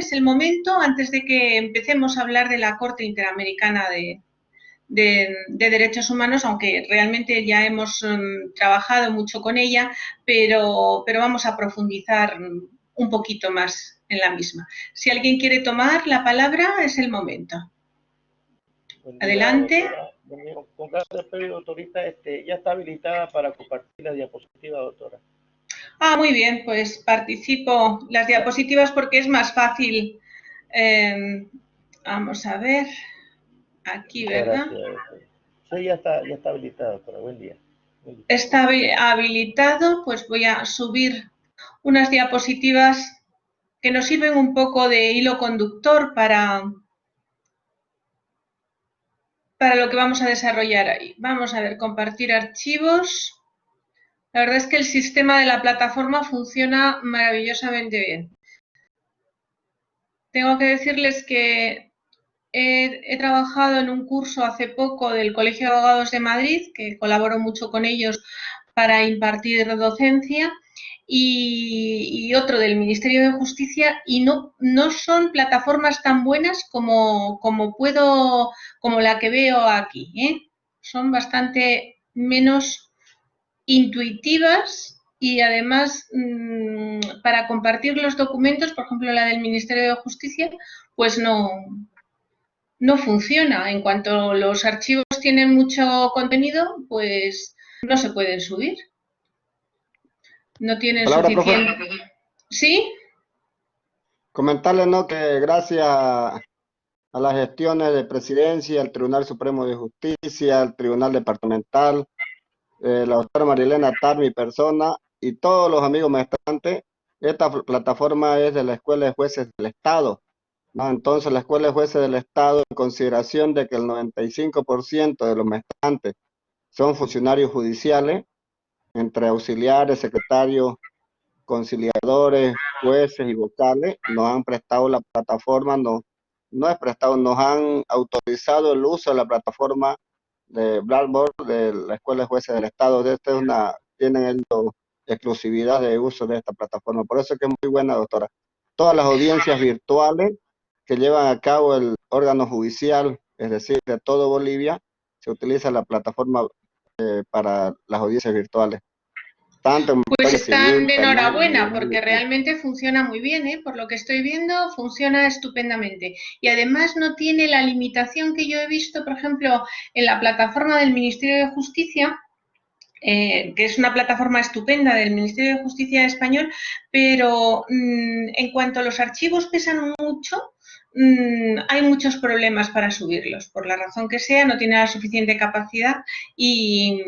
es el momento, antes de que empecemos a hablar de la Corte Interamericana de Derechos Humanos, aunque realmente ya hemos trabajado mucho con ella, pero vamos a profundizar un poquito más en la misma. Si alguien quiere tomar la palabra, es el momento. Buen día, Adelante. doctora. Buen día. Con cada respeto, doctorita, ya está habilitada para compartir la diapositiva, doctora. Ah, muy bien, pues participo las diapositivas porque es más fácil. Vamos a ver, aquí, ¿verdad? Gracias, doctora. Sí, ya está habilitada, doctora. Buen día. Está habilitado, pues voy a subir unas diapositivas que nos sirven un poco de hilo conductor para lo que vamos a desarrollar ahí. Vamos a ver, compartir archivos. La verdad es que el sistema de la plataforma funciona maravillosamente bien. Tengo que decirles que he trabajado en un curso hace poco del Colegio de Abogados de Madrid, que colaboro mucho con ellos para impartir docencia, y otro del Ministerio de Justicia, y no son plataformas tan buenas como la que veo aquí, ¿eh? Son bastante menos intuitivas y además para compartir los documentos, por ejemplo la del Ministerio de Justicia, pues no funciona. En cuanto los archivos tienen mucho contenido, pues no se pueden subir. No tienen suficiente. ¿Sí? Comentarle, ¿no?, que gracias a las gestiones de Presidencia, al Tribunal Supremo de Justicia, al Tribunal Departamental, la doctora Marilena Tar, mi persona, y todos los amigos maestrantes, esta plataforma es de la Escuela de Jueces del Estado, ¿no? Entonces, la Escuela de Jueces del Estado, en consideración de que el 95% de los maestrantes son funcionarios judiciales, entre auxiliares, secretarios, conciliadores, jueces y vocales, nos han prestado la plataforma, no es prestado, nos han autorizado el uso de la plataforma de Blackboard de la Escuela de Jueces del Estado. Tienen ellos exclusividad de uso de esta plataforma. Por eso es que es muy buena, doctora. Todas las audiencias virtuales que llevan a cabo el órgano judicial, es decir, de todo Bolivia, se utiliza la plataforma para las audiencias virtuales. Pues están de enhorabuena, penal, porque realmente funciona muy bien, ¿eh? Por lo que estoy viendo, funciona estupendamente. Y además no tiene la limitación que yo he visto, por ejemplo, en la plataforma del Ministerio de Justicia, que es una plataforma estupenda del Ministerio de Justicia español, pero en cuanto a los archivos pesan mucho, hay muchos problemas para subirlos. Por la razón que sea, no tiene la suficiente capacidad y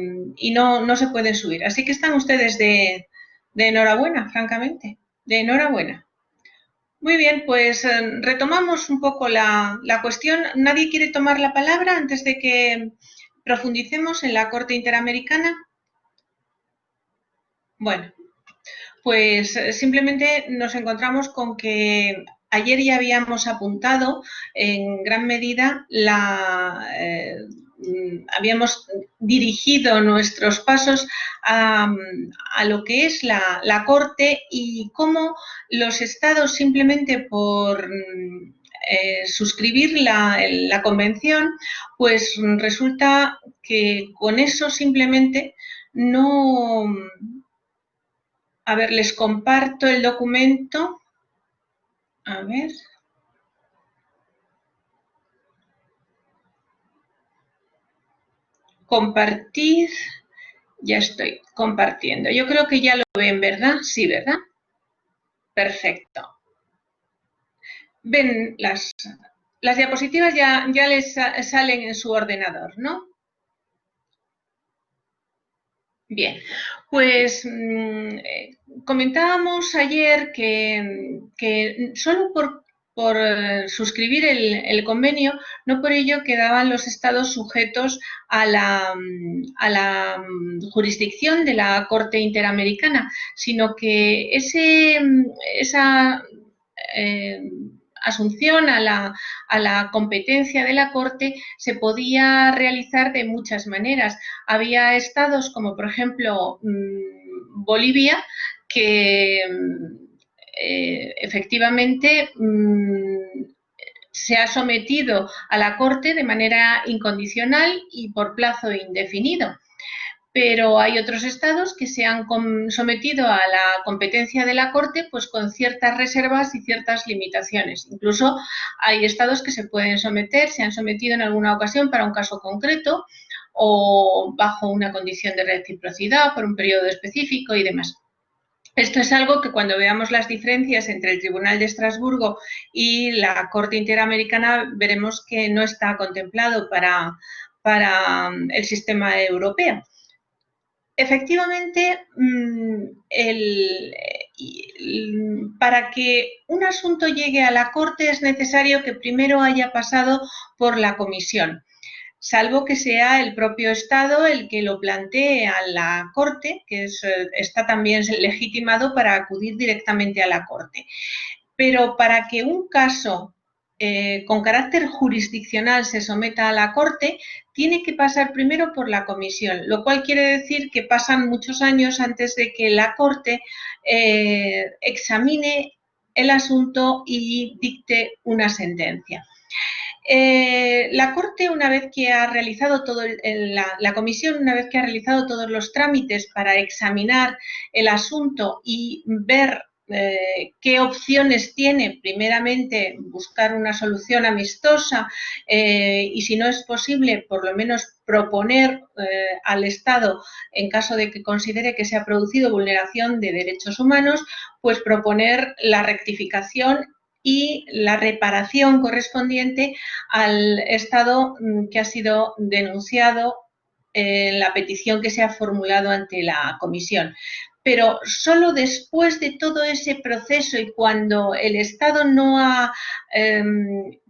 no se pueden subir. Así que están ustedes de enhorabuena, francamente, de enhorabuena. Muy bien, pues retomamos un poco la cuestión. ¿Nadie quiere tomar la palabra antes de que profundicemos en la Corte Interamericana? Bueno, pues simplemente nos encontramos con que ayer ya habíamos apuntado en gran medida habíamos dirigido nuestros pasos a lo que es la Corte y cómo los estados simplemente por suscribir la convención, pues resulta que con eso simplemente no... A ver, les comparto el documento. A ver. Compartir. Ya estoy compartiendo. Yo creo que ya lo ven, ¿verdad? Sí, ¿verdad? Perfecto. Ven las diapositivas, ya les salen en su ordenador, ¿no? Bien, pues comentábamos ayer que solo por suscribir el convenio, no por ello quedaban los estados sujetos a la jurisdicción de la Corte Interamericana, sino que esa asunción a la competencia de la Corte se podía realizar de muchas maneras. Había estados como, por ejemplo, Bolivia, que efectivamente se ha sometido a la Corte de manera incondicional y por plazo indefinido. Pero hay otros estados que se han sometido a la competencia de la Corte pues con ciertas reservas y ciertas limitaciones. Incluso hay estados que se pueden someter, se han sometido en alguna ocasión para un caso concreto o bajo una condición de reciprocidad por un periodo específico y demás. Esto es algo que cuando veamos las diferencias entre el Tribunal de Estrasburgo y la Corte Interamericana veremos que no está contemplado para el sistema europeo. Efectivamente, para que un asunto llegue a la Corte es necesario que primero haya pasado por la Comisión, salvo que sea el propio Estado el que lo plantee a la Corte, que está también legitimado para acudir directamente a la Corte. Pero para que un caso con carácter jurisdiccional se someta a la Corte, tiene que pasar primero por la Comisión, lo cual quiere decir que pasan muchos años antes de que la Corte examine el asunto y dicte una sentencia. La Corte, una vez que ha realizado la Comisión, una vez que ha realizado todos los trámites para examinar el asunto y ver qué opciones tiene, primeramente buscar una solución amistosa y si no es posible, por lo menos proponer al Estado, en caso de que considere que se ha producido vulneración de derechos humanos, pues proponer la rectificación y la reparación correspondiente al Estado que ha sido denunciado en la petición que se ha formulado ante la Comisión. Pero solo después de todo ese proceso y cuando el Estado no ha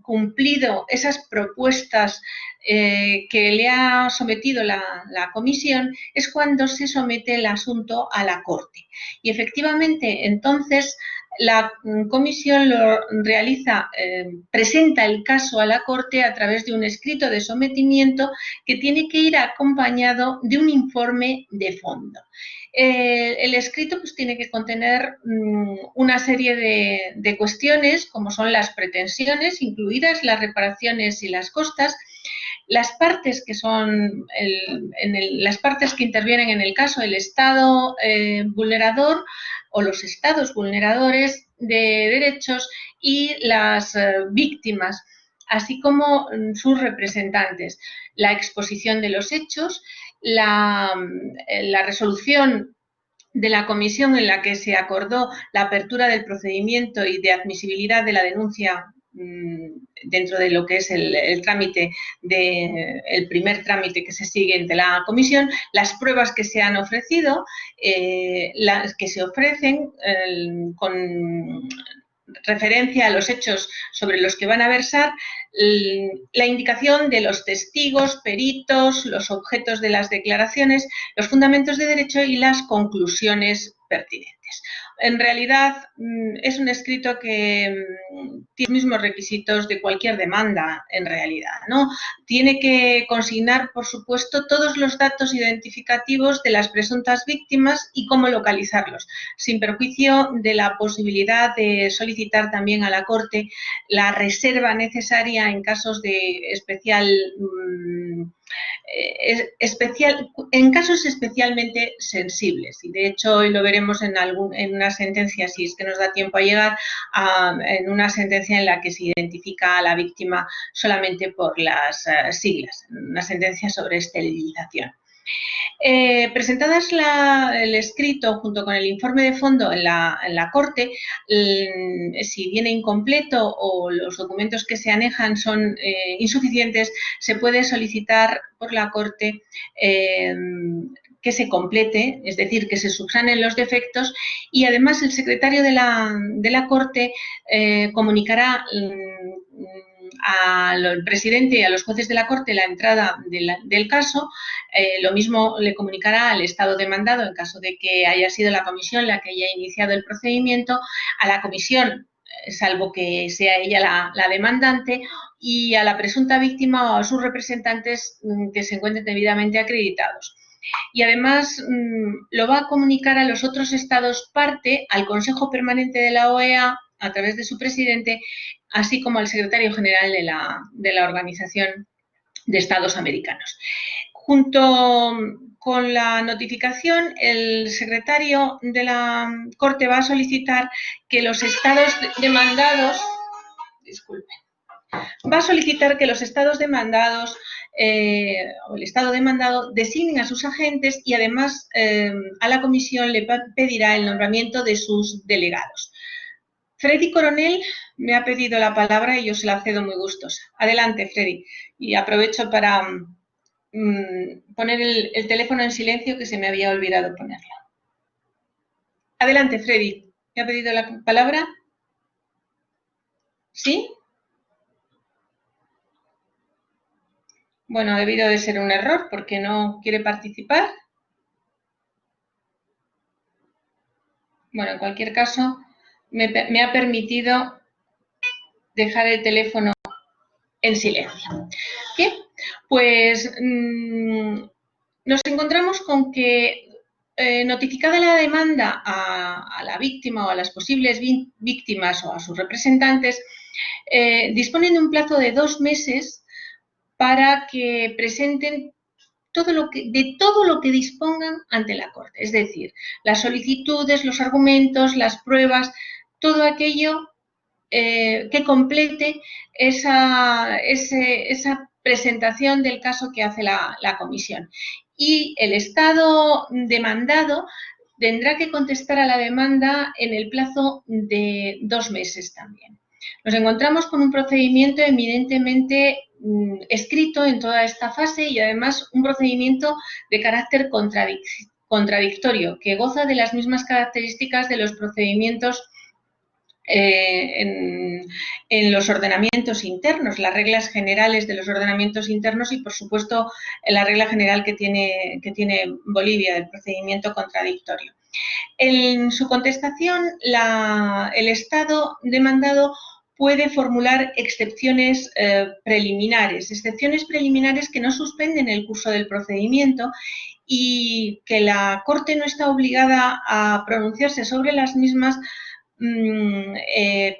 cumplido esas propuestas que le ha sometido la Comisión, es cuando se somete el asunto a la Corte. Y efectivamente, entonces, la Comisión lo realiza, presenta el caso a la Corte a través de un escrito de sometimiento que tiene que ir acompañado de un informe de fondo. El escrito pues, tiene que contener una serie de cuestiones, como son las pretensiones, incluidas las reparaciones y las costas, las partes que son las partes que intervienen en el caso, el Estado vulnerador o los estados vulneradores de derechos y las víctimas, así como sus representantes, la exposición de los hechos, la resolución de la comisión en la que se acordó la apertura del procedimiento y de admisibilidad de la denuncia dentro de lo que es el trámite el primer trámite que se sigue ante la comisión, las pruebas que se han ofrecido, las que se ofrecen con referencia a los hechos sobre los que van a versar, la indicación de los testigos, peritos, los objetos de las declaraciones, los fundamentos de derecho y las conclusiones pertinentes. En realidad es un escrito que tiene los mismos requisitos de cualquier demanda, en realidad, ¿no? Tiene que consignar, por supuesto, todos los datos identificativos de las presuntas víctimas y cómo localizarlos, sin perjuicio de la posibilidad de solicitar también a la Corte la reserva necesaria en casos de en casos especialmente sensibles, y de hecho hoy lo veremos en una sentencia, si es que nos da tiempo a llegar, en una sentencia en la que se identifica a la víctima solamente por las siglas, una sentencia sobre esterilización. Presentadas el escrito junto con el informe de fondo en la Corte, si viene incompleto o los documentos que se anejan son insuficientes, se puede solicitar por la Corte que se complete, es decir, que se subsanen los defectos, y además el secretario de la Corte comunicará al presidente y a los jueces de la Corte la entrada del caso. Lo mismo le comunicará al Estado demandado en caso de que haya sido la comisión la que haya iniciado el procedimiento, a la comisión, salvo que sea ella la demandante, y a la presunta víctima o a sus representantes que se encuentren debidamente acreditados. y además lo va a comunicar a los otros estados parte, al Consejo Permanente de la OEA, a través de su presidente, así como al secretario general de la Organización de Estados Americanos. Junto con la notificación, el secretario de la Corte va a solicitar que los estados demandados, va a solicitar que los estados demandados o el estado demandado designen a sus agentes y además a la comisión le pedirá el nombramiento de sus delegados. Freddy Coronel me ha pedido la palabra y yo se la cedo muy gustosa. Adelante, Freddy. Y aprovecho para poner el teléfono en silencio, que se me había olvidado ponerlo. Adelante, Freddy. ¿Me ha pedido la palabra? ¿Sí? Bueno, ha debido de ser un error porque no quiere participar. Bueno, en cualquier caso, me ha permitido dejar el teléfono en silencio. Bien, pues nos encontramos con que notificada la demanda a la víctima o a las posibles víctimas o a sus representantes, disponen de un plazo de 2 meses para que presenten de todo lo que dispongan ante la Corte, es decir, las solicitudes, los argumentos, las pruebas, todo aquello que complete esa presentación del caso que hace la comisión. Y el Estado demandado tendrá que contestar a la demanda en el plazo de 2 meses también. Nos encontramos con un procedimiento eminentemente escrito en toda esta fase y además un procedimiento de carácter contradictorio, que goza de las mismas características de los procedimientos en los ordenamientos internos, las reglas generales de los ordenamientos internos y, por supuesto, la regla general que tiene Bolivia, del procedimiento contradictorio. En su contestación, el Estado demandado puede formular excepciones preliminares que no suspenden el curso del procedimiento y que la Corte no está obligada a pronunciarse sobre las mismas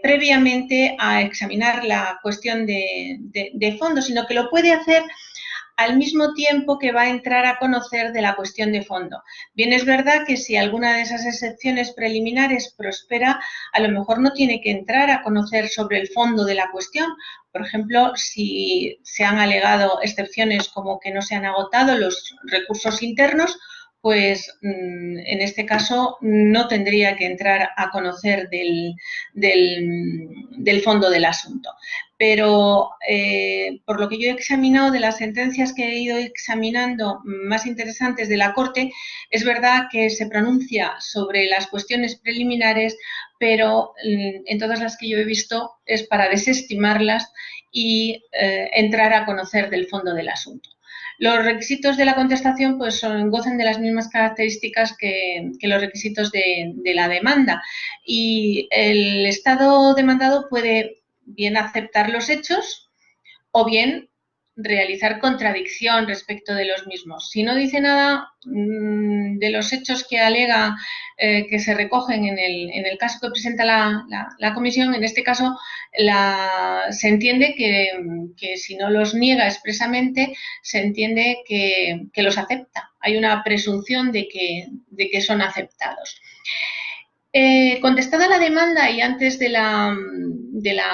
previamente a examinar la cuestión de fondo, sino que lo puede hacer al mismo tiempo que va a entrar a conocer de la cuestión de fondo. Bien, es verdad que si alguna de esas excepciones preliminares prospera, a lo mejor no tiene que entrar a conocer sobre el fondo de la cuestión. Por ejemplo, si se han alegado excepciones como que no se han agotado los recursos internos, pues en este caso no tendría que entrar a conocer del fondo del asunto. Pero por lo que yo he examinado de las sentencias que he ido examinando más interesantes de la Corte, es verdad que se pronuncia sobre las cuestiones preliminares, pero en todas las que yo he visto es para desestimarlas y entrar a conocer del fondo del asunto. Los requisitos de la contestación pues gozan de las mismas características que los requisitos de la demanda y el Estado demandado puede bien aceptar los hechos o bien realizar contradicción respecto de los mismos. Si no dice nada de los hechos que alega que se recogen en el caso que presenta la comisión, en este caso se entiende que si no los niega expresamente, se entiende que los acepta. Hay una presunción de que son aceptados. Contestada la demanda y antes de la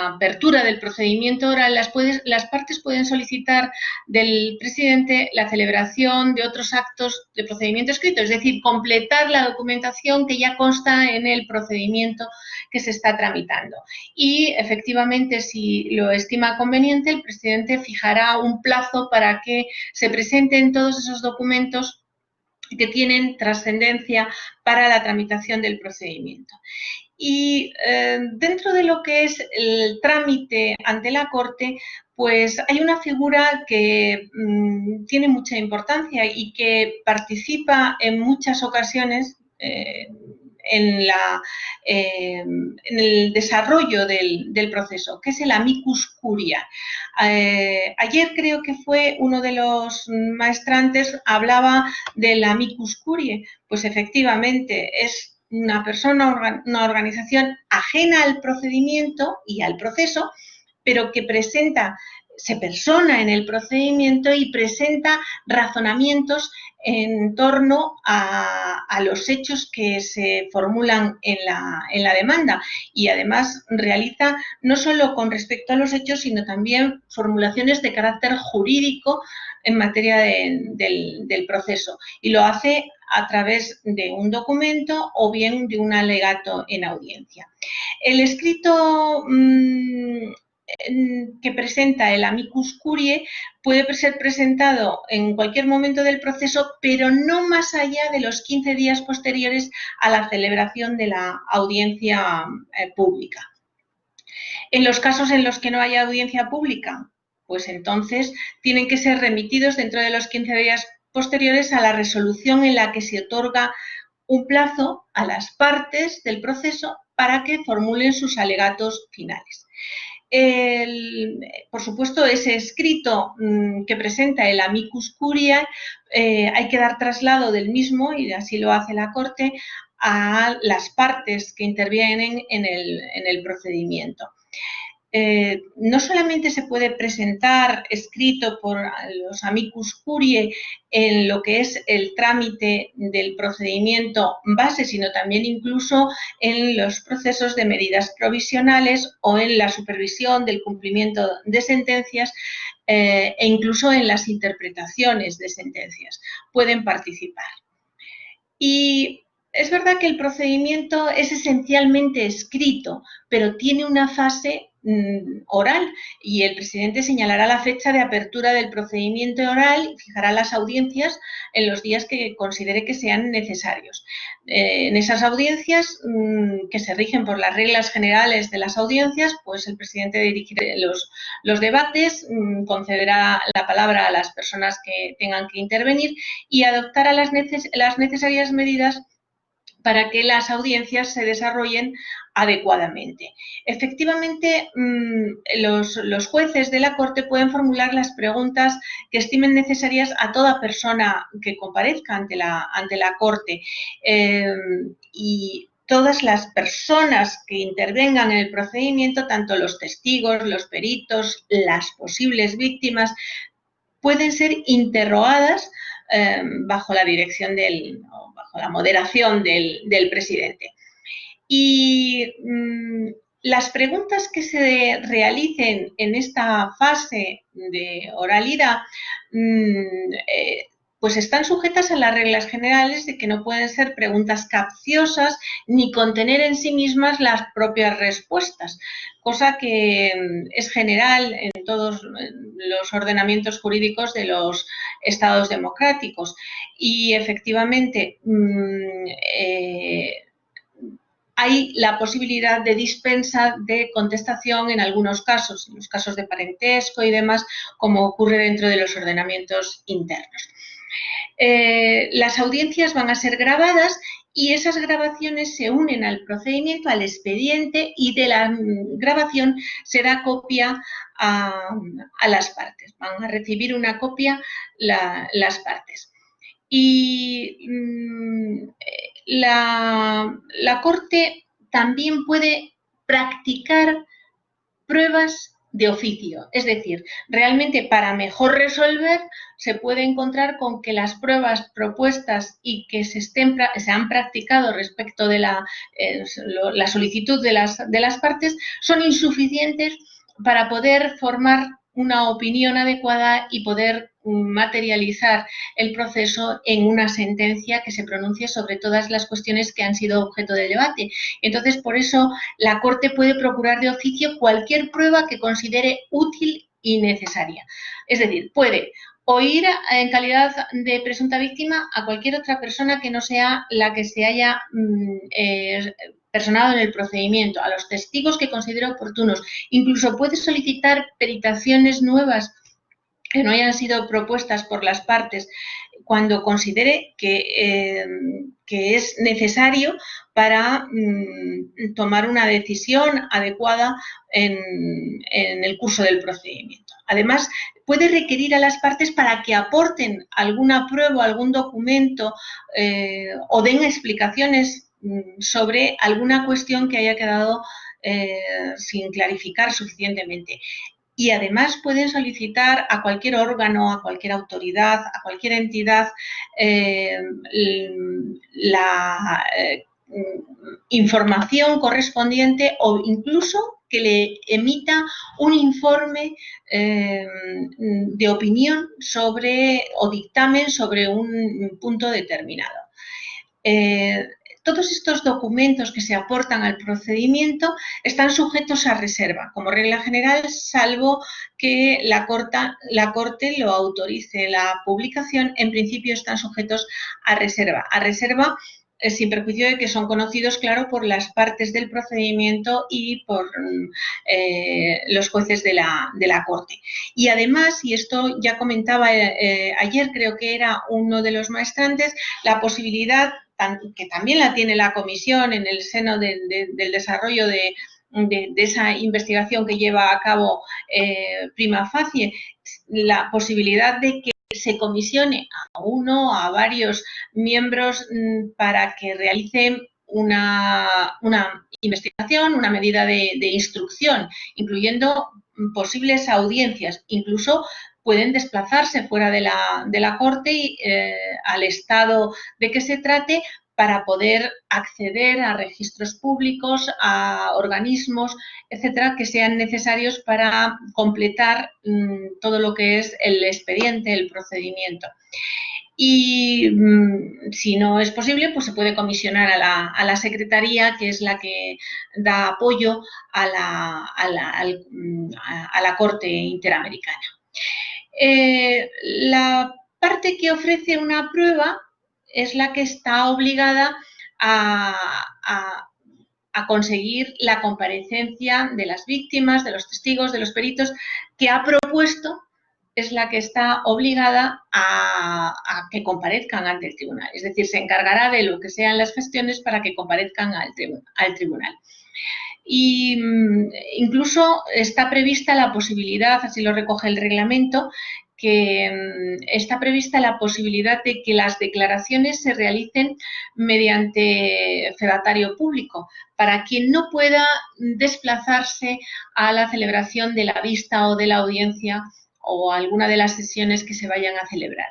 apertura del procedimiento oral, las partes pueden solicitar del presidente la celebración de otros actos de procedimiento escrito, es decir, completar la documentación que ya consta en el procedimiento que se está tramitando. Y, efectivamente, si lo estima conveniente, el presidente fijará un plazo para que se presenten todos esos documentos que tienen trascendencia para la tramitación del procedimiento. Y dentro de lo que es el trámite ante la Corte, pues hay una figura que tiene mucha importancia y que participa en muchas ocasiones el desarrollo del proceso, que es el amicus curiae. Ayer creo que fue uno de los maestrantes, hablaba del amicus curiae. Pues efectivamente es una persona, una organización ajena al procedimiento y al proceso, pero que se persona en el procedimiento y presenta razonamientos en torno a los hechos que se formulan en la demanda, y además realiza no solo con respecto a los hechos, sino también formulaciones de carácter jurídico en materia del proceso, y lo hace a través de un documento o bien de un alegato en audiencia. El escrito que presenta el amicus curiae puede ser presentado en cualquier momento del proceso, pero no más allá de los 15 días posteriores a la celebración de la audiencia pública. En los casos en los que no haya audiencia pública, pues entonces tienen que ser remitidos dentro de los 15 días posteriores a la resolución en la que se otorga un plazo a las partes del proceso para que formulen sus alegatos finales. Por supuesto, ese escrito que presenta el amicus curiae hay que dar traslado del mismo, y así lo hace la Corte, a las partes que intervienen en el procedimiento. No solamente se puede presentar escrito por los amicus curiae en lo que es el trámite del procedimiento base, sino también incluso en los procesos de medidas provisionales o en la supervisión del cumplimiento de sentencias e incluso en las interpretaciones de sentencias. Pueden participar. Y es verdad que el procedimiento es esencialmente escrito, pero tiene una fase oral, y el presidente señalará la fecha de apertura del procedimiento oral y fijará las audiencias en los días que considere que sean necesarios. En esas audiencias, que se rigen por las reglas generales de las audiencias, pues el presidente dirigirá los debates, concederá la palabra a las personas que tengan que intervenir y adoptará las necesarias medidas para que las audiencias se desarrollen adecuadamente. Efectivamente, los jueces de la Corte pueden formular las preguntas que estimen necesarias a toda persona que comparezca ante la Corte, y todas las personas que intervengan en el procedimiento, tanto los testigos, los peritos, las posibles víctimas, pueden ser interrogadas bajo la dirección bajo la moderación del presidente. Y las preguntas que se realicen en esta fase de oralidad pues están sujetas a las reglas generales de que no pueden ser preguntas capciosas ni contener en sí mismas las propias respuestas, cosa que es general en todos los ordenamientos jurídicos de los estados democráticos. Y efectivamente hay la posibilidad de dispensa de contestación en algunos casos, en los casos de parentesco y demás, como ocurre dentro de los ordenamientos internos. Las audiencias van a ser grabadas y esas grabaciones se unen al procedimiento, al expediente, y de la grabación se da copia a las partes. Van a recibir una copia las partes. Y la Corte también puede practicar pruebas de oficio, es decir, realmente para mejor resolver se puede encontrar con que las pruebas propuestas y que se han practicado respecto de la solicitud de las partes son insuficientes para poder formar una opinión adecuada y poder materializar el proceso en una sentencia que se pronuncie sobre todas las cuestiones que han sido objeto del debate. Entonces, por eso, la Corte puede procurar de oficio cualquier prueba que considere útil y necesaria. Es decir, puede oír en calidad de presunta víctima a cualquier otra persona que no sea la que se haya personado en el procedimiento, a los testigos que considere oportunos. Incluso puede solicitar peritaciones nuevas que no hayan sido propuestas por las partes, cuando considere que es necesario para tomar una decisión adecuada en el curso del procedimiento. Además, puede requerir a las partes para que aporten alguna prueba, algún documento o den explicaciones sobre alguna cuestión que haya quedado sin clarificar suficientemente. Y además pueden solicitar a cualquier órgano, a cualquier autoridad, a cualquier entidad la información correspondiente o incluso que le emita un informe de opinión sobre o dictamen sobre un punto determinado. Todos estos documentos que se aportan al procedimiento están sujetos a reserva, como regla general, salvo que la Corte lo autorice la publicación, en principio están sujetos a reserva. A reserva sin perjuicio de que son conocidos, claro, por las partes del procedimiento y por los jueces de la Corte. Y además, y esto ya comentaba ayer, creo que era uno de los maestrantes, la posibilidad, que también la tiene la Comisión en el seno del desarrollo de esa investigación que lleva a cabo prima facie, la posibilidad de que se comisione a uno, a varios miembros para que realicen una investigación, una medida de instrucción, incluyendo posibles audiencias, incluso pueden desplazarse fuera de la Corte al estado de que se trate para poder acceder a registros públicos, a organismos, etcétera, que sean necesarios para completar todo lo que es el expediente, el procedimiento. Y si no es posible, pues se puede comisionar a la Secretaría, que es la que da apoyo a la Corte Interamericana. La parte que ofrece una prueba es la que está obligada a conseguir la comparecencia de las víctimas, de los testigos, de los peritos, que ha propuesto, es la que está obligada a que comparezcan ante el tribunal. Es decir, se encargará de lo que sean las gestiones para que comparezcan al tribunal. Y incluso está prevista la posibilidad, así lo recoge el reglamento, que está prevista la posibilidad de que las declaraciones se realicen mediante fedatario público, para quien no pueda desplazarse a la celebración de la vista o de la audiencia o alguna de las sesiones que se vayan a celebrar.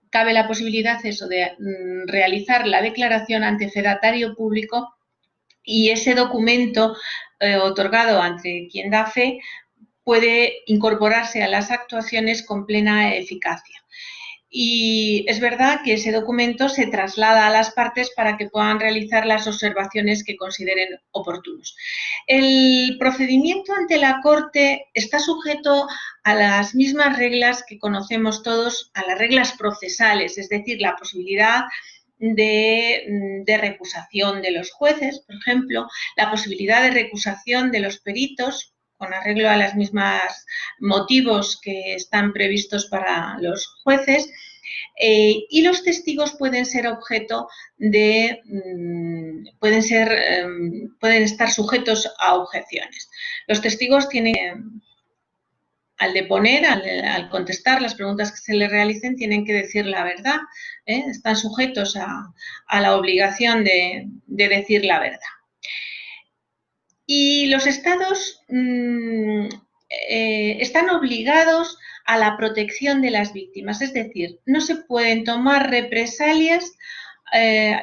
Cabe la posibilidad de realizar la declaración ante fedatario público y ese documento otorgado ante quien da fe puede incorporarse a las actuaciones con plena eficacia. Y es verdad que ese documento se traslada a las partes para que puedan realizar las observaciones que consideren oportunos. El procedimiento ante la Corte está sujeto a las mismas reglas que conocemos todos, a las reglas procesales, es decir, la posibilidad de recusación de los jueces, por ejemplo, la posibilidad de recusación de los peritos, con arreglo a los mismos motivos que están previstos para los jueces, y los testigos pueden ser objeto de, pueden estar sujetos a objeciones. Los testigos tienen, al deponer, al contestar las preguntas que se les realicen, tienen que decir la verdad, están sujetos a la obligación de decir la verdad. Y los estados están obligados a la protección de las víctimas, es decir, no se pueden tomar represalias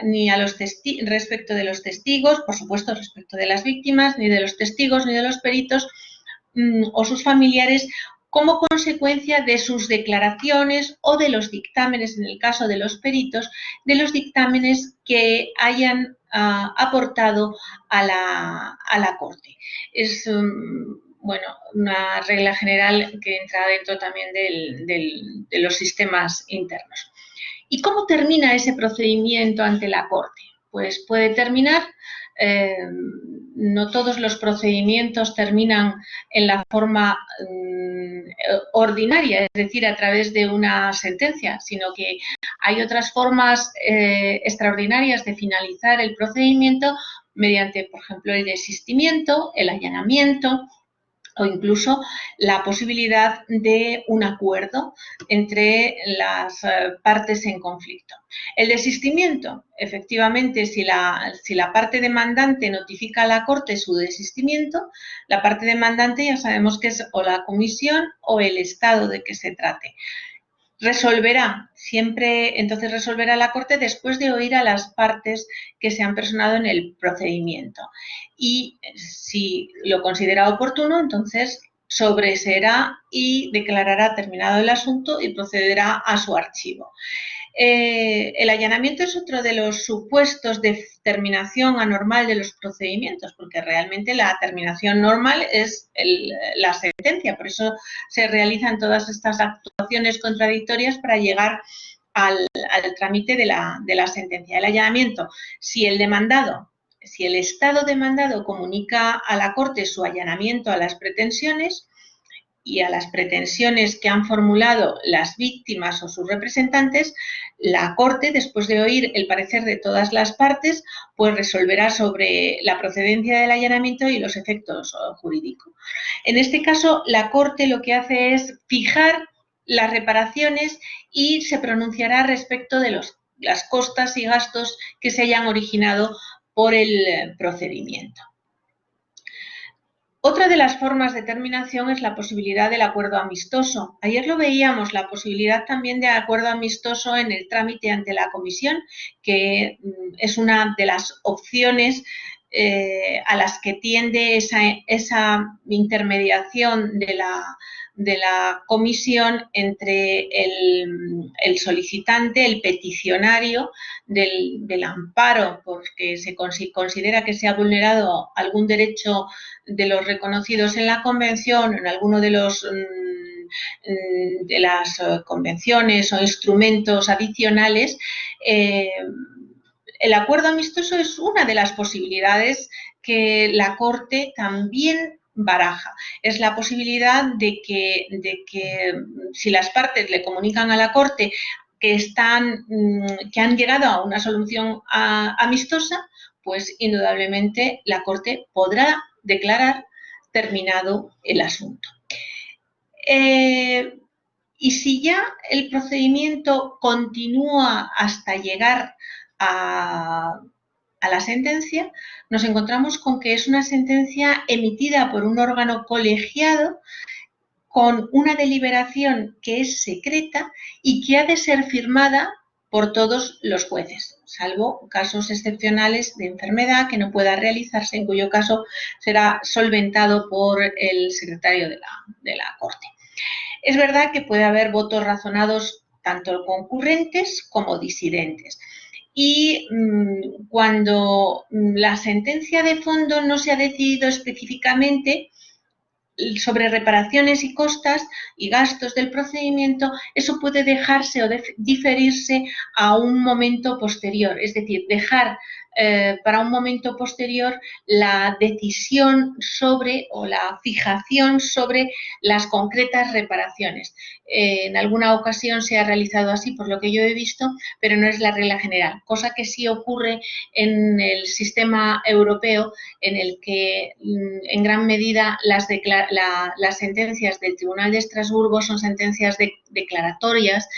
ni a los respecto de los testigos, por supuesto respecto de las víctimas, ni de los testigos, ni de los peritos o sus familiares, como consecuencia de sus declaraciones o de los dictámenes, en el caso de los peritos, de los dictámenes que hayan aportado a la Corte. Es bueno, una regla general que entra dentro también de los sistemas internos. ¿Y cómo termina ese procedimiento ante la Corte? Pues puede terminar no todos los procedimientos terminan en la forma ordinaria, es decir, a través de una sentencia, sino que hay otras formas extraordinarias de finalizar el procedimiento mediante, por ejemplo, el desistimiento, el allanamiento o incluso la posibilidad de un acuerdo entre las partes en conflicto. El desistimiento, efectivamente, si la parte demandante notifica a la Corte su desistimiento, la parte demandante ya sabemos que es o la Comisión o el Estado de que se trate. Resolverá, entonces resolverá la Corte después de oír a las partes que se han personado en el procedimiento. Y si lo considera oportuno, entonces sobreseerá y declarará terminado el asunto y procederá a su archivo. El allanamiento es otro de los supuestos de terminación anormal de los procedimientos, porque realmente la terminación normal es la sentencia, por eso se realizan todas estas actuaciones contradictorias para llegar al trámite de la sentencia. El allanamiento, si el Estado demandado comunica a la Corte su allanamiento a las pretensiones y a las pretensiones que han formulado las víctimas o sus representantes, la Corte, después de oír el parecer de todas las partes, pues resolverá sobre la procedencia del allanamiento y los efectos jurídicos. En este caso, la Corte lo que hace es fijar las reparaciones y se pronunciará respecto de las costas y gastos que se hayan originado por el procedimiento. Otra de las formas de terminación es la posibilidad del acuerdo amistoso. Ayer lo veíamos, la posibilidad también de acuerdo amistoso en el trámite ante la Comisión, que es una de las opciones a las que tiende esa intermediación de la Comisión entre el solicitante, el peticionario del amparo, porque se considera que se ha vulnerado algún derecho de los reconocidos en la Convención o en alguno de las convenciones o instrumentos adicionales. El acuerdo amistoso es una de las posibilidades que la Corte también baraja. Es la posibilidad de que si las partes le comunican a la Corte que han llegado a una solución amistosa, pues indudablemente la Corte podrá declarar terminado el asunto. Y si ya el procedimiento continúa hasta llegar a la sentencia, nos encontramos con que es una sentencia emitida por un órgano colegiado con una deliberación que es secreta y que ha de ser firmada por todos los jueces, salvo casos excepcionales de enfermedad que no pueda realizarse, en cuyo caso será solventado por el secretario de la Corte. Es verdad que puede haber votos razonados tanto concurrentes como disidentes. Y cuando la sentencia de fondo no se ha decidido específicamente sobre reparaciones y costas y gastos del procedimiento, eso puede dejarse o diferirse a un momento posterior, es decir, dejar para un momento posterior la decisión sobre o la fijación sobre las concretas reparaciones. En alguna ocasión se ha realizado así, por lo que yo he visto, pero no es la regla general, cosa que sí ocurre en el sistema europeo, en el que en gran medida las sentencias del Tribunal de Estrasburgo son sentencias declaratorias,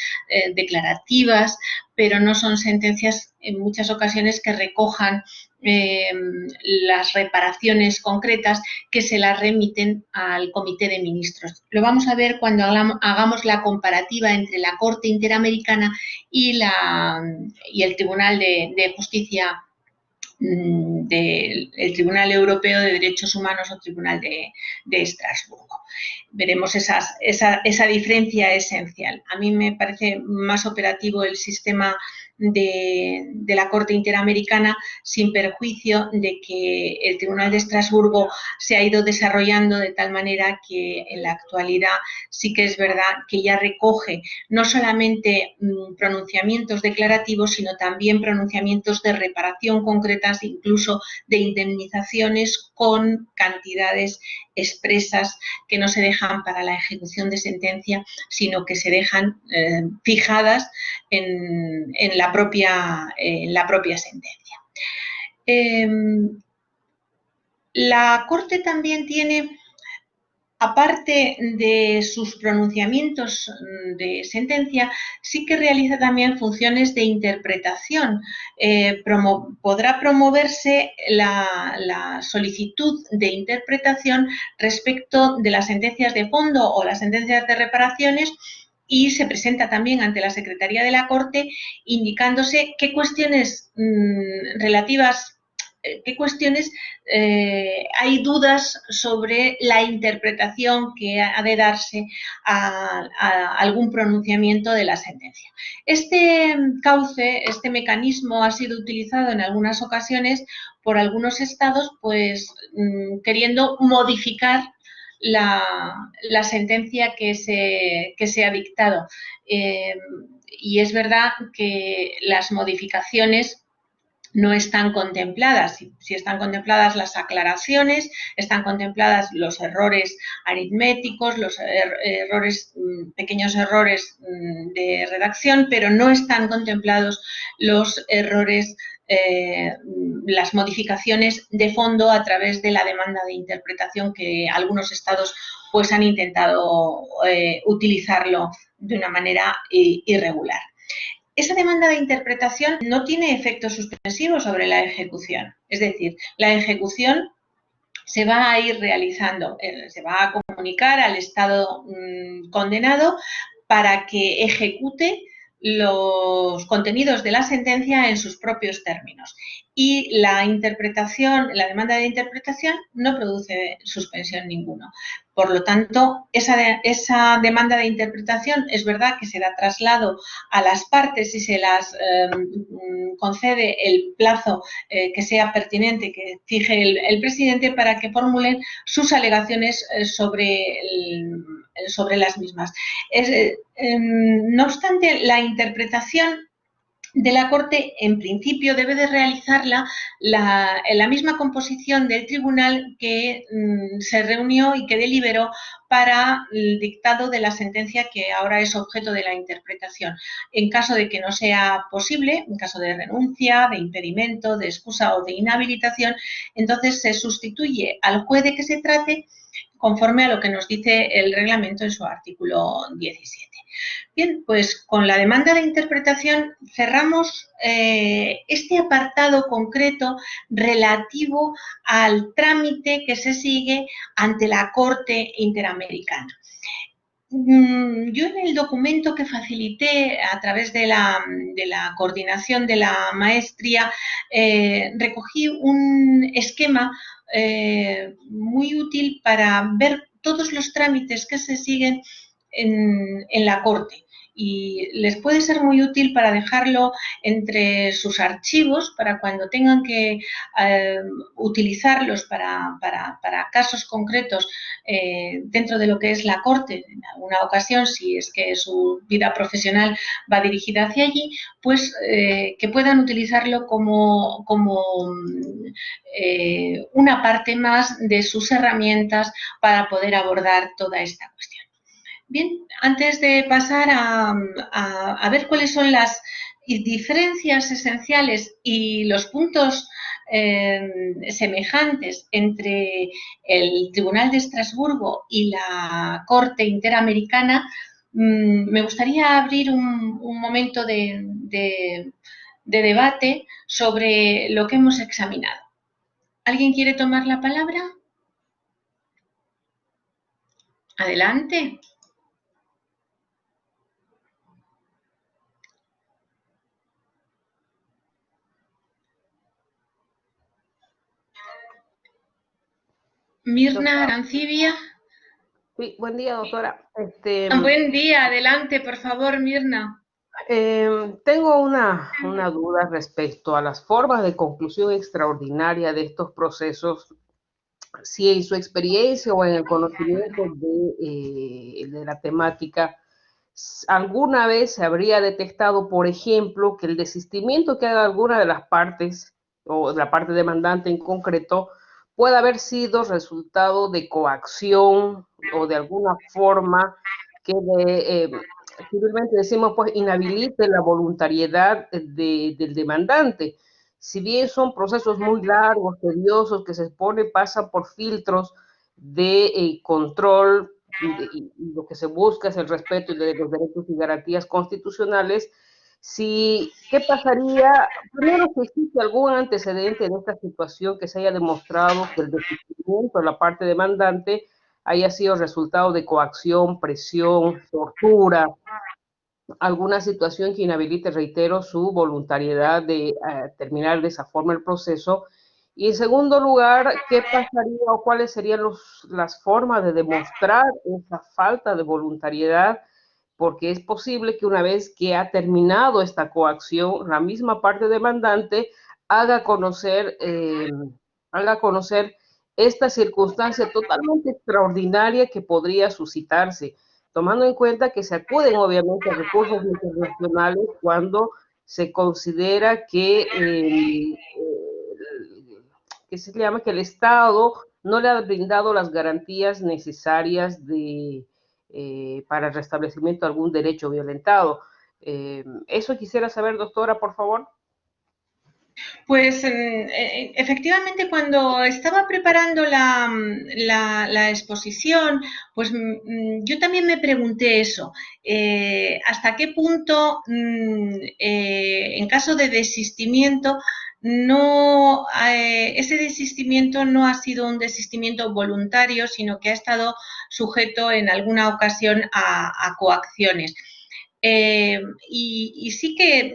declarativas, pero no son sentencias en muchas ocasiones que recojan las reparaciones concretas que se las remiten al Comité de Ministros. Lo vamos a ver cuando hagamos la comparativa entre la Corte Interamericana y el Tribunal de Justicia del Tribunal Europeo de Derechos Humanos o Tribunal de Estrasburgo. Veremos esa diferencia esencial. A mí me parece más operativo el sistema de la Corte Interamericana, sin perjuicio de que el Tribunal de Estrasburgo se ha ido desarrollando de tal manera que en la actualidad sí que es verdad que ya recoge no solamente pronunciamientos declarativos, sino también pronunciamientos de reparación concretas, incluso de indemnizaciones con cantidades expresas que no se dejan para la ejecución de sentencia, sino que se dejan fijadas en la propia sentencia. La Corte también tiene, aparte de sus pronunciamientos de sentencia, sí que realiza también funciones de interpretación. Podrá promoverse la solicitud de interpretación respecto de las sentencias de fondo o las sentencias de reparaciones, y se presenta también ante la Secretaría de la Corte indicándose qué cuestiones hay dudas sobre la interpretación que ha de darse a algún pronunciamiento de la sentencia. Este cauce, este mecanismo ha sido utilizado en algunas ocasiones por algunos estados, pues queriendo modificar la sentencia que se ha dictado. Y es verdad que las modificaciones no están contempladas. Si están contempladas las aclaraciones, están contempladas los errores aritméticos, los pequeños errores de redacción, pero no están contemplados los errores, las modificaciones de fondo a través de la demanda de interpretación, que algunos estados pues han intentado utilizarlo de una manera irregular. Esa demanda de interpretación no tiene efecto suspensivo sobre la ejecución. Es decir, la ejecución se va a ir realizando, se va a comunicar al Estado condenado para que ejecute los contenidos de la sentencia en sus propios términos. Y la demanda de interpretación no produce suspensión ninguna. Por lo tanto, esa demanda de interpretación es verdad que se da traslado a las partes y se las concede el plazo que sea pertinente, que fije el presidente, para que formulen sus alegaciones sobre las mismas. No obstante, la interpretación de la Corte, en principio, debe de realizarla la misma composición del tribunal que se reunió y que deliberó para el dictado de la sentencia que ahora es objeto de la interpretación. En caso de que no sea posible, en caso de renuncia, de impedimento, de excusa o de inhabilitación, entonces se sustituye al juez de que se trate conforme a lo que nos dice el reglamento en su artículo 17. Bien, pues con la demanda de interpretación cerramos este apartado concreto relativo al trámite que se sigue ante la Corte Interamericana. Yo en el documento que facilité a través de la coordinación de la maestría recogí un esquema muy útil para ver todos los trámites que se siguen en la Corte, y les puede ser muy útil para dejarlo entre sus archivos para cuando tengan que utilizarlos para casos concretos dentro de lo que es la Corte. En alguna ocasión, si es que su vida profesional va dirigida hacia allí, pues que puedan utilizarlo como una parte más de sus herramientas para poder abordar toda esta cuestión. Bien, antes de pasar a ver cuáles son las diferencias esenciales y los puntos semejantes entre el Tribunal de Estrasburgo y la Corte Interamericana, me gustaría abrir un momento de debate sobre lo que hemos examinado. ¿Alguien quiere tomar la palabra? Adelante. Mirna Arancibia. Sí, buen día, doctora. Buen día, adelante, por favor, Mirna. Tengo una duda respecto a las formas de conclusión extraordinaria de estos procesos, si en su experiencia o en el conocimiento de la temática, alguna vez se habría detectado, por ejemplo, que el desistimiento que haga alguna de las partes, o de la parte demandante en concreto, puede haber sido resultado de coacción o de alguna forma que simplemente decimos, pues, inhabilite la voluntariedad del demandante. Si bien son procesos muy largos, tediosos, que se supone pasan por filtros de control, y lo que se busca es el respeto de los derechos y garantías constitucionales. ¿Qué pasaría? Primero, si existe algún antecedente en esta situación que se haya demostrado que el desistimiento de la parte demandante haya sido resultado de coacción, presión, tortura, alguna situación que inhabilite, reitero, su voluntariedad de terminar de esa forma el proceso. Y en segundo lugar, ¿qué pasaría o cuáles serían las formas de demostrar esa falta de voluntariedad? Porque es posible que una vez que ha terminado esta coacción, la misma parte demandante haga conocer, haga conocer esta circunstancia totalmente extraordinaria que podría suscitarse, tomando en cuenta que se acuden obviamente a recursos internacionales cuando se considera que se llama que el Estado no le ha brindado las garantías necesarias para el restablecimiento de algún derecho violentado. Eso quisiera saber, doctora, por favor. Pues efectivamente, cuando estaba preparando la exposición, pues yo también me pregunté eso, hasta qué punto, en caso de desistimiento, ese desistimiento no ha sido un desistimiento voluntario, sino que ha estado sujeto en alguna ocasión a coacciones. Y sí que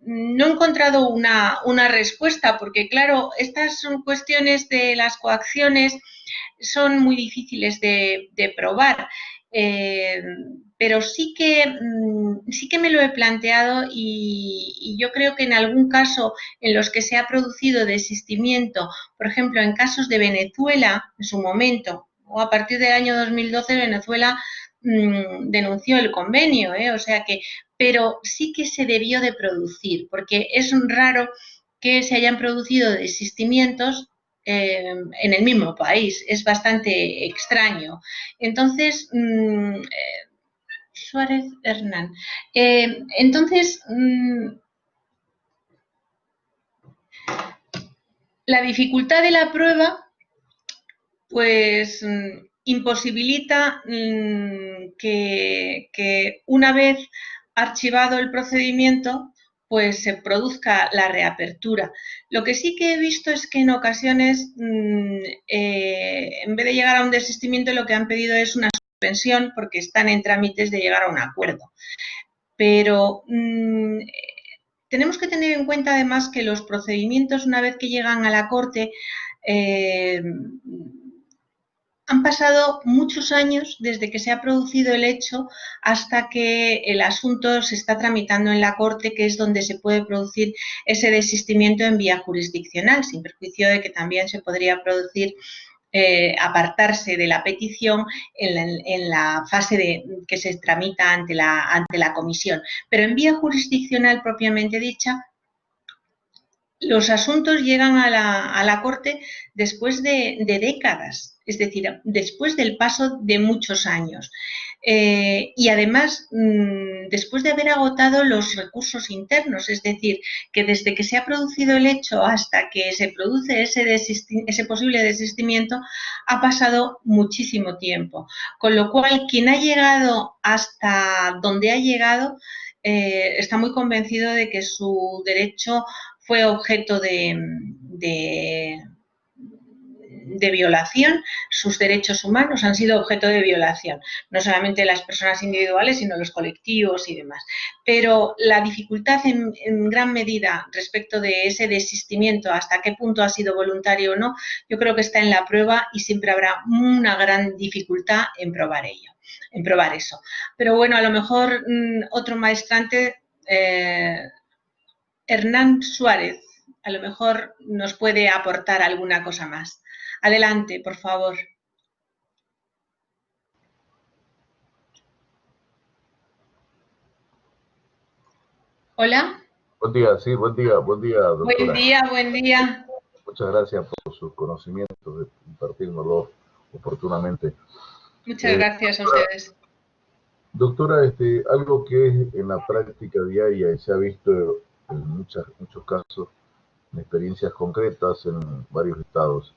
no he encontrado una respuesta, porque claro, estas son cuestiones de las coacciones, son muy difíciles de probar, pero sí que me lo he planteado y yo creo que en algún caso en los que se ha producido desistimiento, por ejemplo, en casos de Venezuela, en su momento, o a partir del año 2012, Venezuela denunció el convenio, o sea que, pero sí que se debió de producir, porque es raro que se hayan producido desistimientos en el mismo país, es bastante extraño. Entonces, Suárez Hernán, entonces, la dificultad de la prueba, pues imposibilita que una vez archivado el procedimiento, pues se produzca la reapertura. Lo que sí que he visto es que en ocasiones, en vez de llegar a un desistimiento, lo que han pedido es una suspensión porque están en trámites de llegar a un acuerdo. Pero tenemos que tener en cuenta además que los procedimientos, una vez que llegan a la Corte, han pasado muchos años desde que se ha producido el hecho hasta que el asunto se está tramitando en la Corte, que es donde se puede producir ese desistimiento en vía jurisdiccional, sin perjuicio de que también se podría producir apartarse de la petición en la fase que se tramita ante la comisión. Pero en vía jurisdiccional propiamente dicha, los asuntos llegan a la Corte después de décadas, es decir, después del paso de muchos años. Y además, después de haber agotado los recursos internos, es decir, que desde que se ha producido el hecho hasta que se produce ese posible desistimiento, ha pasado muchísimo tiempo. Con lo cual, quien ha llegado hasta donde ha llegado, está muy convencido de que su derecho fue objeto de violación, sus derechos humanos han sido objeto de violación, no solamente las personas individuales, sino los colectivos y demás. Pero la dificultad en gran medida respecto de ese desistimiento, hasta qué punto ha sido voluntario o no, yo creo que está en la prueba y siempre habrá una gran dificultad en probar ello, en probar eso. Pero bueno, a lo mejor otro maestrante Hernán Suárez a lo mejor nos puede aportar alguna cosa más. Adelante, por favor. Hola. Buen día, sí, buen día, doctora. Buen día. Muchas gracias por sus conocimientos, de compartirnoslo oportunamente. Muchas gracias a ustedes. Doctora, algo que es en la práctica diaria y se ha visto en muchos casos, en experiencias concretas en varios estados.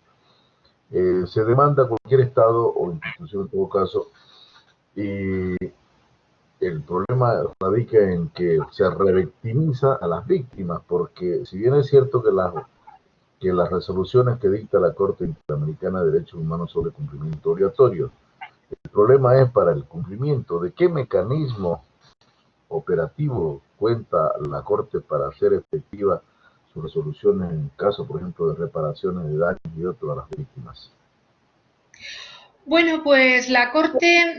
Se demanda a cualquier estado o institución en todo caso, y el problema radica en que se revictimiza a las víctimas, porque si bien es cierto que las resoluciones que dicta la Corte Interamericana de Derechos Humanos son de cumplimiento obligatorio, el problema es para el cumplimiento. ¿De qué mecanismo operativo cuenta la Corte para hacer efectiva sus resoluciones en caso, por ejemplo, de reparaciones de daños y otros a las víctimas? Bueno, pues la Corte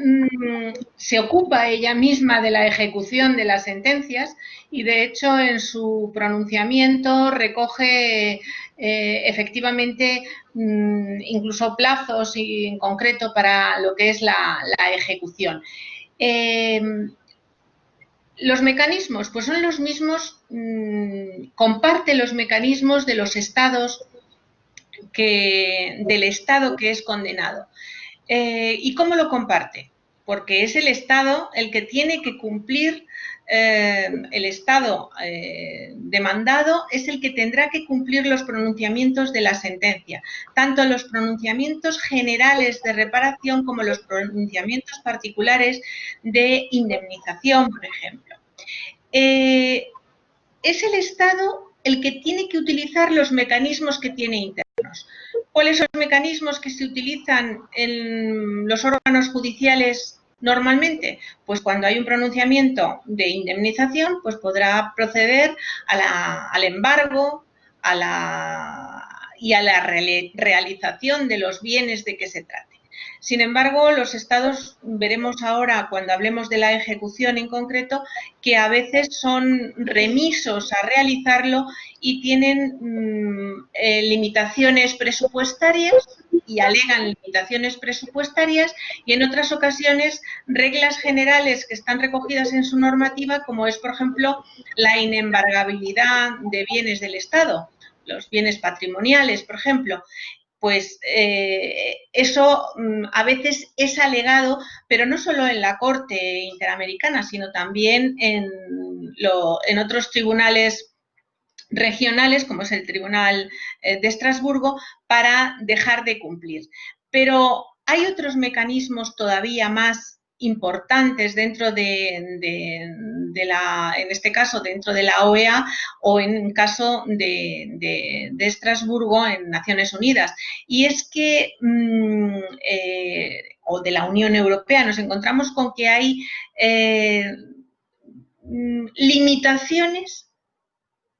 se ocupa ella misma de la ejecución de las sentencias y, de hecho, en su pronunciamiento recoge efectivamente incluso plazos y en concreto para lo que es la ejecución. Los mecanismos, pues son los mismos, comparte los mecanismos de los estados del Estado que es condenado. ¿Y cómo lo comparte? Porque es el Estado el que tiene que cumplir, el Estado demandado es el que tendrá que cumplir los pronunciamientos de la sentencia, tanto los pronunciamientos generales de reparación como los pronunciamientos particulares de indemnización, por ejemplo. Es el Estado el que tiene que utilizar los mecanismos que tiene internos. ¿Cuáles son los mecanismos que se utilizan en los órganos judiciales normalmente? Pues cuando hay un pronunciamiento de indemnización, pues podrá proceder al embargo y a la realización de los bienes de que se trate. Sin embargo, los estados, veremos ahora cuando hablemos de la ejecución en concreto, que a veces son remisos a realizarlo y tienen limitaciones presupuestarias y alegan limitaciones presupuestarias, y en otras ocasiones reglas generales que están recogidas en su normativa, como es, por ejemplo, la inembargabilidad de bienes del Estado, los bienes patrimoniales, por ejemplo. Pues eso a veces es alegado, pero no solo en la Corte Interamericana, sino también en otros tribunales regionales, como es el Tribunal de Estrasburgo, para dejar de cumplir. Pero hay otros mecanismos todavía más importantes dentro en este caso, dentro de la OEA o en caso de Estrasburgo en Naciones Unidas. Y es que, o de la Unión Europea, nos encontramos con que hay limitaciones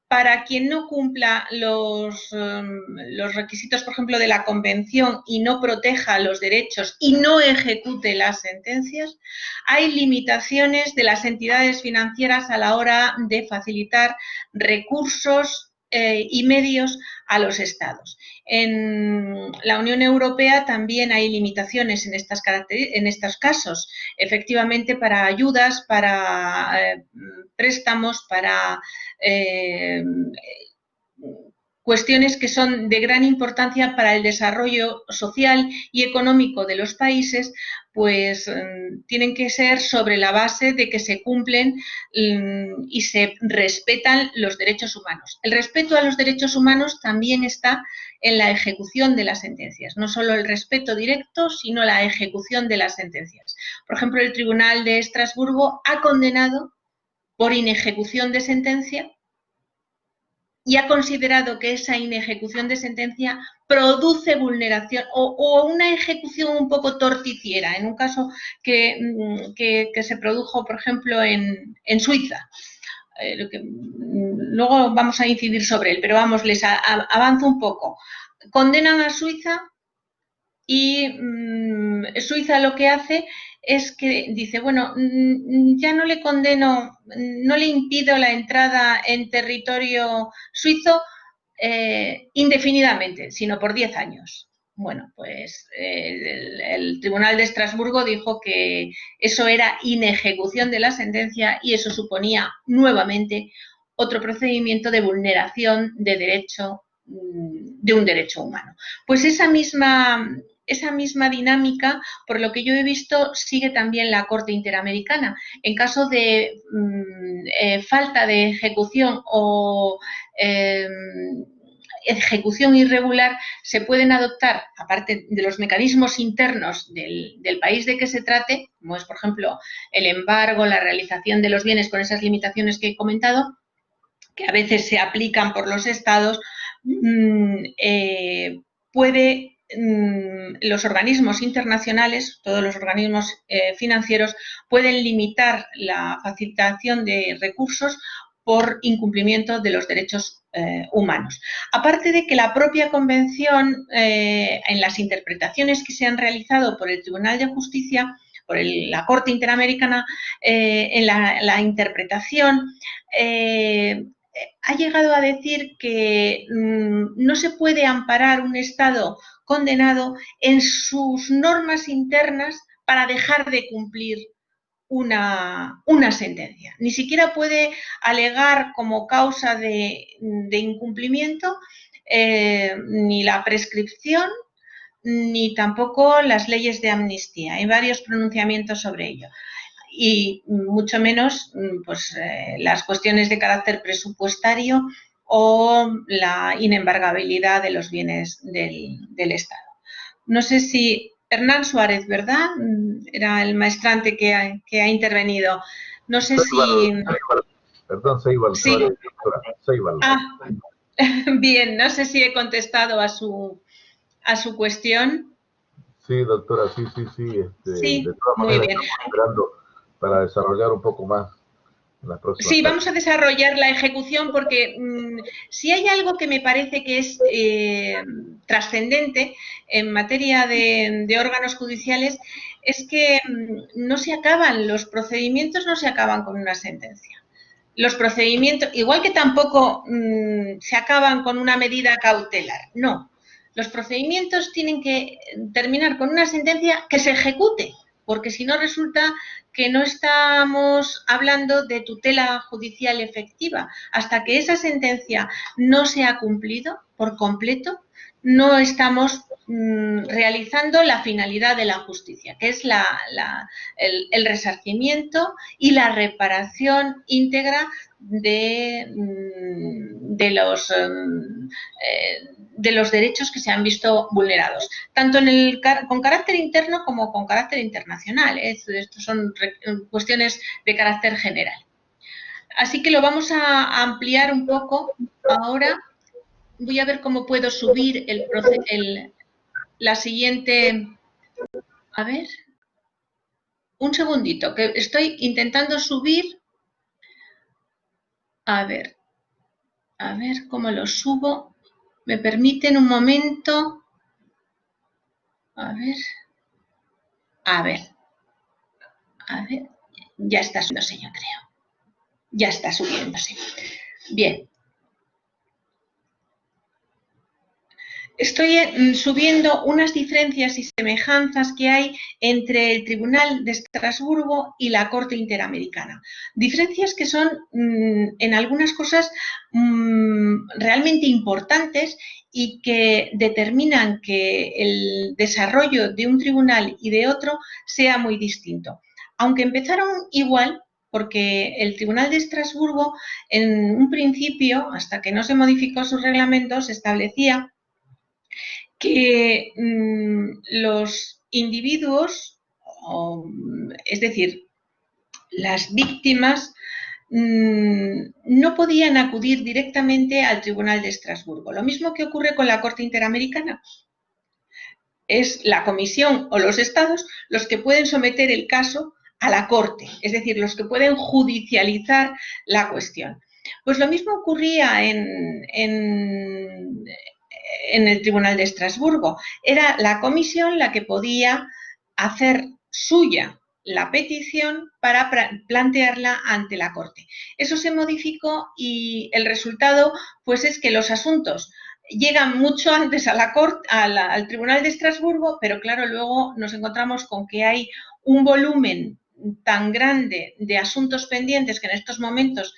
para quien no cumpla los requisitos, por ejemplo, de la Convención y no proteja los derechos y no ejecute las sentencias. Hay limitaciones de las entidades financieras a la hora de facilitar recursos y medios a los estados. En la Unión Europea también hay limitaciones en estos casos, efectivamente, para ayudas, para préstamos, para cuestiones que son de gran importancia para el desarrollo social y económico de los países, pues tienen que ser sobre la base de que se cumplen y se respetan los derechos humanos. El respeto a los derechos humanos también está en la ejecución de las sentencias, no solo el respeto directo, sino la ejecución de las sentencias. Por ejemplo, el Tribunal de Estrasburgo ha condenado por inejecución de sentencia y ha considerado que esa inejecución de sentencia produce vulneración o una ejecución un poco torticiera, en un caso que se produjo, por ejemplo, en Suiza. Luego vamos a incidir sobre él, pero vamos, les avanzo un poco. Condenan a Suiza y Suiza lo que hace es que dice, bueno, ya no le condeno, no le impido la entrada en territorio suizo indefinidamente, sino por 10 años. Bueno, pues el Tribunal de Estrasburgo dijo que eso era inejecución de la sentencia y eso suponía nuevamente otro procedimiento de vulneración de un derecho humano. Pues esa misma dinámica, por lo que yo he visto, sigue también la Corte Interamericana. En caso de falta de ejecución o ejecución irregular, se pueden adoptar, aparte de los mecanismos internos del país de que se trate, como es, por ejemplo, el embargo, la realización de los bienes con esas limitaciones que he comentado, que a veces se aplican por los estados, los organismos internacionales, todos los organismos financieros, pueden limitar la facilitación de recursos por incumplimiento de los derechos humanos. Aparte de que la propia convención, en las interpretaciones que se han realizado por el Tribunal de Justicia, por la Corte Interamericana, en la interpretación, ha llegado a decir que no se puede amparar un Estado condenado en sus normas internas para dejar de cumplir una sentencia. Ni siquiera puede alegar como causa de incumplimiento ni la prescripción ni tampoco las leyes de amnistía. Hay varios pronunciamientos sobre ello. Y mucho menos pues, las cuestiones de carácter presupuestario o la inembargabilidad de los bienes del Estado. No sé si Hernán Suárez, ¿verdad? Era el maestrante que ha intervenido. No sé si... Perdón, Seibal. Sí. Seibal. Bien, no sé si he contestado a su cuestión. Sí, doctora, sí. Sí, de todas maneras, estamos esperando para desarrollar un poco más en las próximas. Sí, vamos a desarrollar la ejecución porque si hay algo que me parece que es trascendente en materia de órganos judiciales es que los procedimientos no se acaban con una sentencia. Los procedimientos, igual que tampoco se acaban con una medida cautelar, no. Los procedimientos tienen que terminar con una sentencia que se ejecute, porque si no resulta que no estamos hablando de tutela judicial efectiva. Hasta que esa sentencia no se ha cumplido por completo, no estamos realizando la finalidad de la justicia, que es el resarcimiento y la reparación íntegra de los derechos que se han visto vulnerados, tanto con carácter interno como con carácter internacional. Estos son cuestiones de carácter general. Así que lo vamos a ampliar un poco ahora. Voy a ver cómo puedo subir la siguiente. A ver. Un segundito, que estoy intentando subir. A ver cómo lo subo. ¿Me permiten un momento? A ver. Ya está subiéndose, yo creo. Ya está subiéndose. Bien. Estoy subiendo unas diferencias y semejanzas que hay entre el Tribunal de Estrasburgo y la Corte Interamericana. Diferencias que son, en algunas cosas, realmente importantes y que determinan que el desarrollo de un tribunal y de otro sea muy distinto. Aunque empezaron igual, porque el Tribunal de Estrasburgo, en un principio, hasta que no se modificó sus reglamentos, establecía que los individuos, es decir, las víctimas, no podían acudir directamente al Tribunal de Estrasburgo. Lo mismo que ocurre con la Corte Interamericana. Es la Comisión o los Estados los que pueden someter el caso a la Corte, es decir, los que pueden judicializar la cuestión. Pues lo mismo ocurría en en el Tribunal de Estrasburgo. Era la comisión la que podía hacer suya la petición para plantearla ante la Corte. Eso se modificó y el resultado pues es que los asuntos llegan mucho antes a la Corte, al Tribunal de Estrasburgo, pero claro, luego nos encontramos con que hay un volumen tan grande de asuntos pendientes que en estos momentos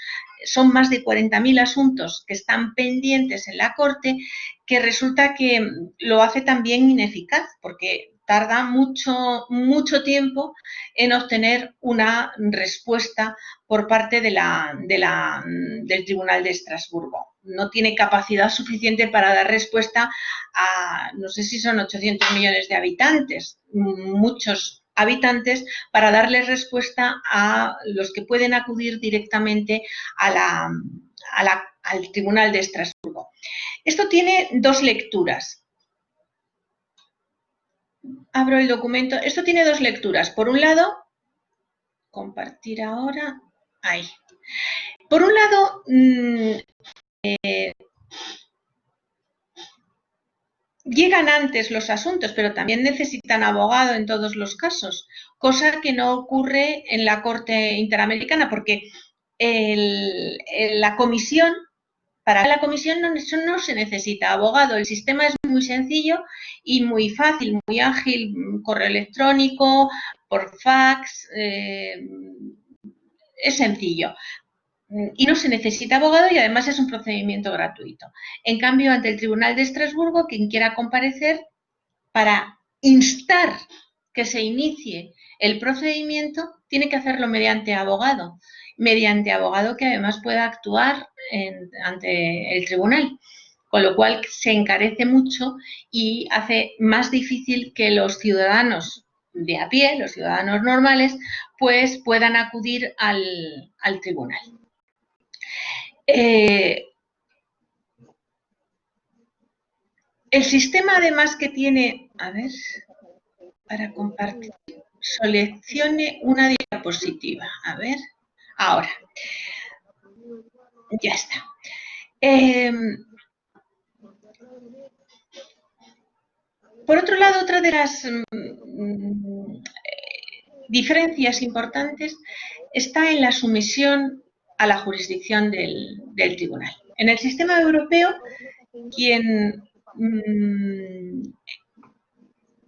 son más de 40.000 asuntos que están pendientes en la Corte, que resulta que lo hace también ineficaz, porque tarda mucho tiempo en obtener una respuesta por parte del Tribunal de Estrasburgo. No tiene capacidad suficiente para dar respuesta a, no sé si son 800 millones de habitantes, muchos habitantes, para darles respuesta a los que pueden acudir directamente al Tribunal de Estrasburgo. Esto tiene dos lecturas. Abro el documento. Esto tiene dos lecturas. Por un lado, compartir ahora. Ahí. Por un lado, llegan antes los asuntos, pero también necesitan abogado en todos los casos, cosa que no ocurre en la Corte Interamericana, porque la comisión, para la comisión no se necesita abogado. El sistema es muy sencillo y muy fácil, muy ágil, correo electrónico, por fax, es sencillo. Y no se necesita abogado y además es un procedimiento gratuito. En cambio, ante el Tribunal de Estrasburgo, quien quiera comparecer para instar que se inicie el procedimiento, tiene que hacerlo mediante abogado que además pueda actuar ante el tribunal, con lo cual se encarece mucho y hace más difícil que los ciudadanos de a pie, los ciudadanos normales, pues puedan acudir al tribunal. El sistema además que tiene, a ver, para compartir, seleccione una diapositiva, a ver, ahora, ya está. Por otro lado, otra de las diferencias importantes está en la sumisión a la jurisdicción del tribunal. En el sistema europeo, quien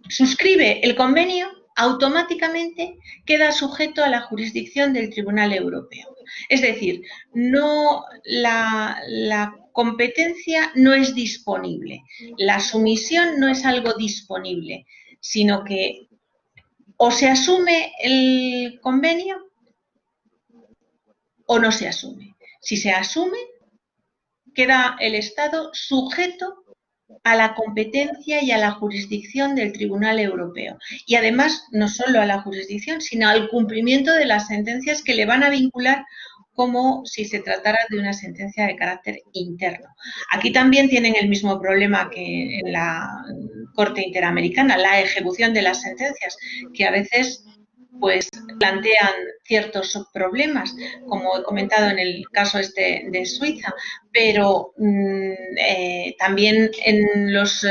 suscribe el convenio automáticamente queda sujeto a la jurisdicción del Tribunal Europeo. Es decir, no, la competencia no es disponible, la sumisión no es algo disponible, sino que o se asume el convenio o no se asume. Si se asume, queda el Estado sujeto a la competencia y a la jurisdicción del Tribunal Europeo. Y además, no solo a la jurisdicción, sino al cumplimiento de las sentencias que le van a vincular como si se tratara de una sentencia de carácter interno. Aquí también tienen el mismo problema que en la Corte Interamericana, la ejecución de las sentencias, que a veces pues plantean ciertos problemas, como he comentado en el caso de Suiza, pero también en los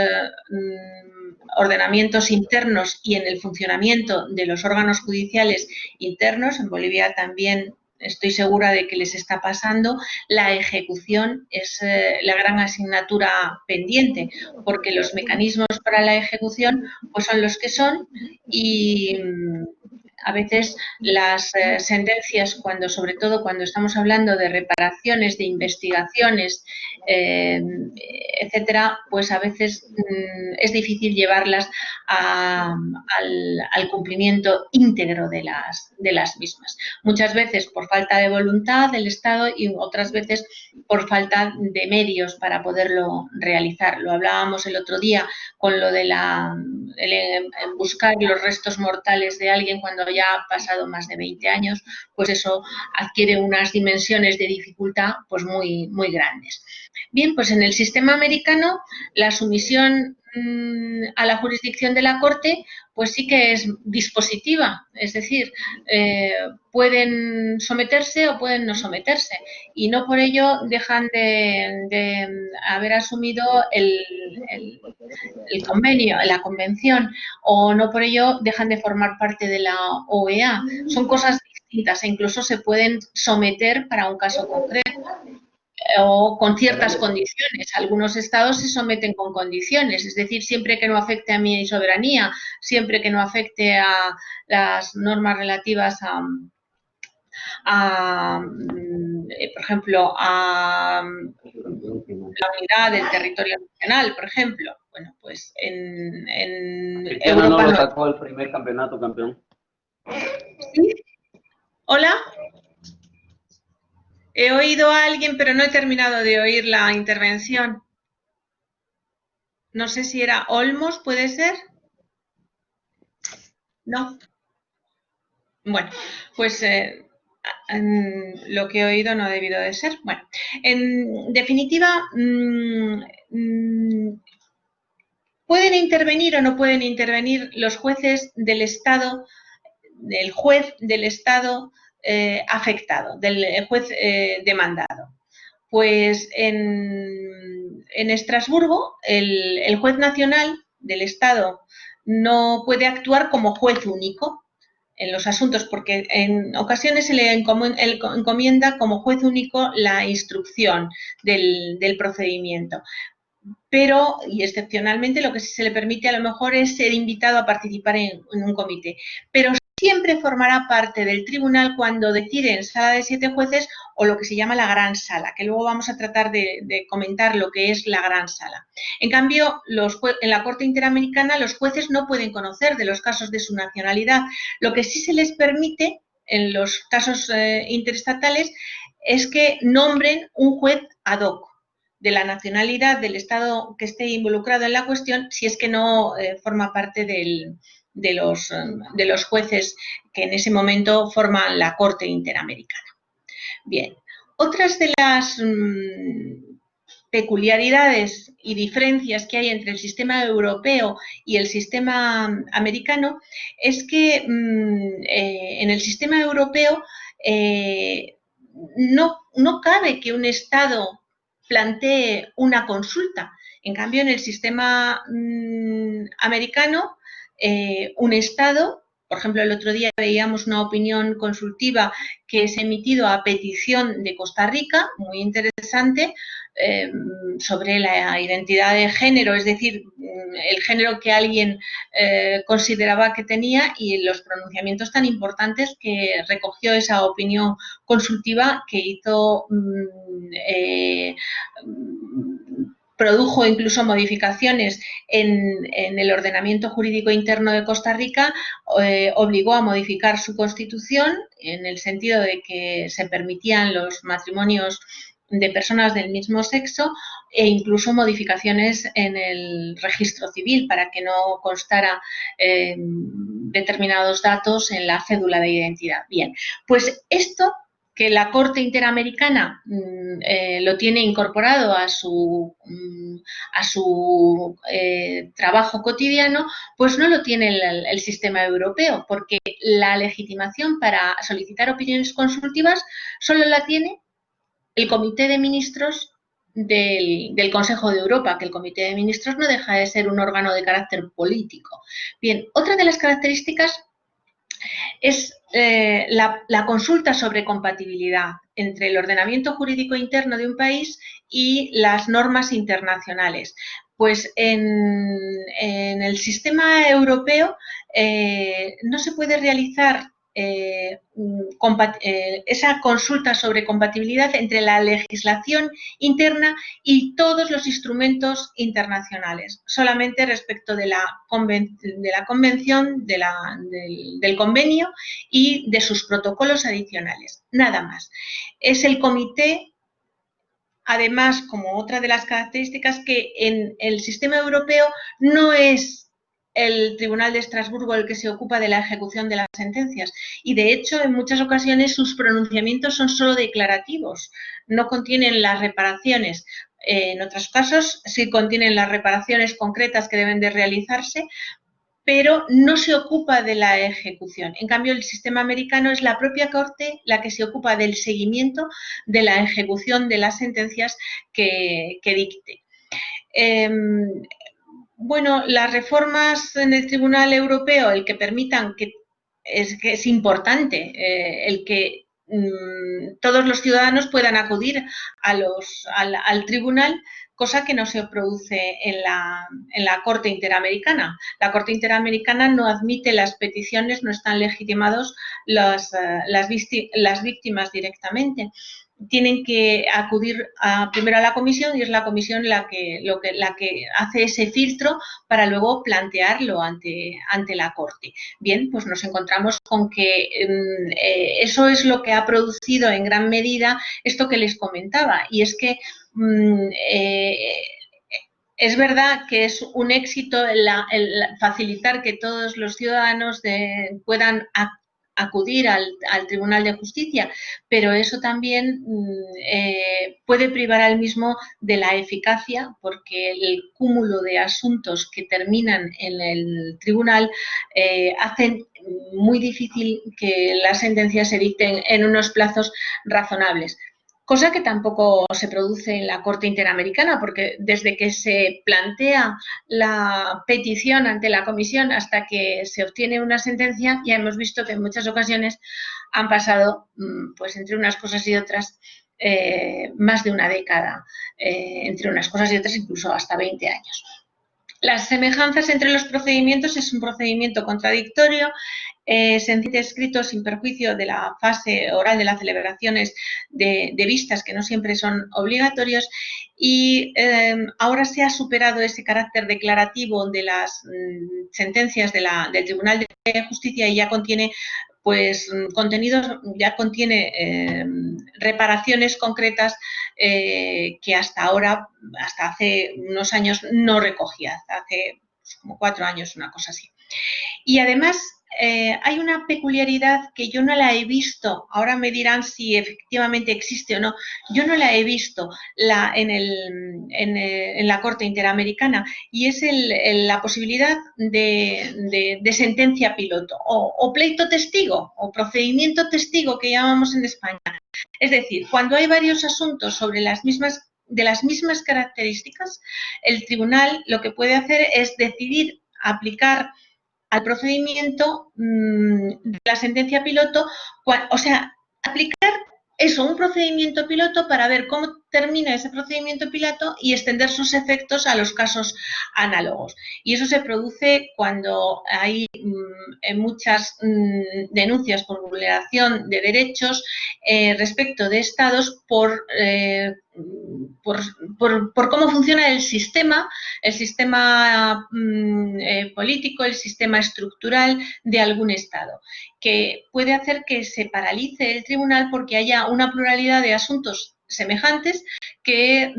ordenamientos internos y en el funcionamiento de los órganos judiciales internos, en Bolivia también estoy segura de que les está pasando, la ejecución es la gran asignatura pendiente, porque los mecanismos para la ejecución pues son los que son y a veces las sentencias, sobre todo cuando estamos hablando de reparaciones, de investigaciones, etcétera, pues a veces es difícil llevarlas al cumplimiento íntegro de las mismas. Muchas veces por falta de voluntad del Estado y otras veces por falta de medios para poderlo realizar. Lo hablábamos el otro día con lo de buscar los restos mortales de alguien cuando ya ha pasado más de 20 años, pues eso adquiere unas dimensiones de dificultad pues muy, muy grandes. Bien, pues en el sistema americano la sumisión a la jurisdicción de la Corte, pues sí que es dispositiva, es decir, pueden someterse o pueden no someterse, y no por ello dejan de haber asumido el convenio, la convención, o no por ello dejan de formar parte de la OEA. Son cosas distintas e incluso se pueden someter para un caso concreto o con ciertas condiciones. Algunos estados se someten con condiciones, es decir, siempre que no afecte a mi soberanía, siempre que no afecte a las normas relativas por ejemplo, a la unidad del territorio nacional, por ejemplo. Bueno, pues en Europa no lo sacó el primer campeonato campeón. ¿Sí? ¿Hola? He oído a alguien, pero no he terminado de oír la intervención. No sé si era Olmos, ¿puede ser? No. Bueno, pues lo que he oído no ha debido de ser. Bueno, en definitiva, ¿pueden intervenir o no pueden intervenir los jueces del Estado, el juez del Estado afectado, del juez demandado? Pues en Estrasburgo el juez nacional del Estado no puede actuar como juez único en los asuntos, porque en ocasiones se le encomienda como juez único la instrucción del procedimiento. Pero, y excepcionalmente, lo que se le permite a lo mejor es ser invitado a participar en un comité. Pero siempre formará parte del tribunal cuando decide en sala de 7 jueces o lo que se llama la gran sala, que luego vamos a tratar de comentar lo que es la gran sala. En cambio, en la Corte Interamericana los jueces no pueden conocer de los casos de su nacionalidad. Lo que sí se les permite en los casos interestatales es que nombren un juez ad hoc de la nacionalidad del Estado que esté involucrado en la cuestión, si es que no forma parte de los jueces que en ese momento forman la Corte Interamericana. Bien, otras de las peculiaridades y diferencias que hay entre el sistema europeo y el sistema americano es que en el sistema europeo no cabe que un Estado plantee una consulta. En cambio, en el sistema americano, un Estado, por ejemplo, el otro día veíamos una opinión consultiva que se ha emitido a petición de Costa Rica, muy interesante, sobre la identidad de género, es decir, el género que alguien consideraba que tenía y los pronunciamientos tan importantes que recogió esa opinión consultiva que hizo, produjo incluso modificaciones en el ordenamiento jurídico interno de Costa Rica, obligó a modificar su constitución en el sentido de que se permitían los matrimonios de personas del mismo sexo e incluso modificaciones en el registro civil para que no constara determinados datos en la cédula de identidad. Bien, pues esto que la Corte Interamericana lo tiene incorporado a su trabajo cotidiano, pues no lo tiene el sistema europeo, porque la legitimación para solicitar opiniones consultivas solo la tiene el Comité de Ministros del Consejo de Europa, que el Comité de Ministros no deja de ser un órgano de carácter político. Bien, otra de las características es la consulta sobre compatibilidad entre el ordenamiento jurídico interno de un país y las normas internacionales. Pues en el sistema europeo no se puede realizar esa consulta sobre compatibilidad entre la legislación interna y todos los instrumentos internacionales, solamente respecto de la convención, del convenio y de sus protocolos adicionales, nada más. Es el comité, además, como otra de las características, que en el sistema europeo no es el Tribunal de Estrasburgo el que se ocupa de la ejecución de las sentencias y, de hecho, en muchas ocasiones sus pronunciamientos son solo declarativos, no contienen las reparaciones. En otros casos sí contienen las reparaciones concretas que deben de realizarse, pero no se ocupa de la ejecución. En cambio, el sistema americano es la propia Corte la que se ocupa del seguimiento de la ejecución de las sentencias que dicte. Bueno, las reformas en el Tribunal Europeo, el que permitan que es importante, el que todos los ciudadanos puedan acudir al tribunal, cosa que no se produce en la Corte Interamericana. La Corte Interamericana no admite las peticiones, no están legitimados las víctimas directamente. Tienen que acudir primero a la comisión y es la comisión la que hace ese filtro para luego plantearlo ante la Corte. Bien, pues nos encontramos con que eso es lo que ha producido en gran medida esto que les comentaba, y es que es verdad que es un éxito el facilitar que todos los ciudadanos puedan acudir al Tribunal de Justicia, pero eso también puede privar al mismo de la eficacia, porque el cúmulo de asuntos que terminan en el tribunal hacen muy difícil que las sentencias se dicten en unos plazos razonables. Cosa que tampoco se produce en la Corte Interamericana, porque desde que se plantea la petición ante la Comisión hasta que se obtiene una sentencia, ya hemos visto que en muchas ocasiones han pasado, pues entre unas cosas y otras, más de una década, entre unas cosas y otras incluso hasta 20 años. Las semejanzas entre los procedimientos es un procedimiento contradictorio, sencillamente escrito sin perjuicio de la fase oral de las celebraciones de vistas, que no siempre son obligatorios, y ahora se ha superado ese carácter declarativo de las sentencias del Tribunal de Justicia y ya contiene pues contenidos, ya contiene reparaciones concretas que hasta ahora, hasta hace unos años, no recogía, hace como 4 años, una cosa así. Y además hay una peculiaridad que yo no la he visto, ahora me dirán si efectivamente existe o no, yo no la he visto en la Corte Interamericana, y es la posibilidad de sentencia piloto o pleito testigo o procedimiento testigo que llamamos en España. Es decir, cuando hay varios asuntos sobre de las mismas características, el tribunal lo que puede hacer es decidir aplicar al procedimiento de la sentencia piloto, o sea, aplicar un procedimiento piloto para ver cómo termina ese procedimiento piloto y extender sus efectos a los casos análogos. Y eso se produce cuando hay muchas denuncias por vulneración de derechos respecto de estados por cómo funciona el sistema político, el sistema estructural de algún estado, que puede hacer que se paralice el tribunal porque haya una pluralidad de asuntos semejantes que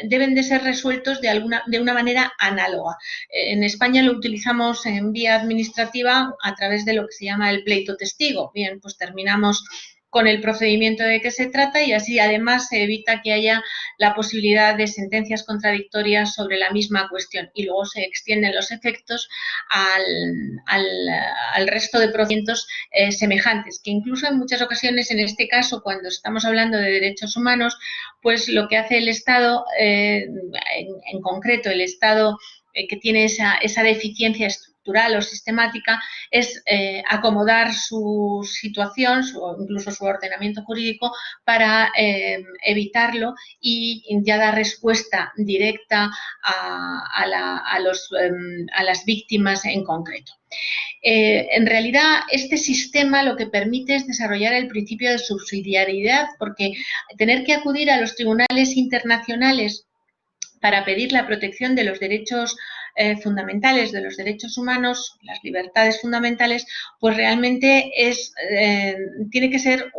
deben de ser resueltos de una manera análoga. En España lo utilizamos en vía administrativa a través de lo que se llama el pleito testigo. Bien, pues terminamos con el procedimiento de que se trata y así además se evita que haya la posibilidad de sentencias contradictorias sobre la misma cuestión y luego se extienden los efectos al resto de procedimientos semejantes, que incluso en muchas ocasiones, en este caso, cuando estamos hablando de derechos humanos, pues lo que hace el Estado, en concreto el Estado que tiene esa deficiencia estructural o sistemática, es acomodar su situación, incluso su ordenamiento jurídico, para evitarlo y ya dar respuesta directa a las víctimas en concreto. En realidad, este sistema lo que permite es desarrollar el principio de subsidiariedad, porque tener que acudir a los tribunales internacionales para pedir la protección de los derechos fundamentales de los derechos humanos, las libertades fundamentales, pues realmente tiene que ser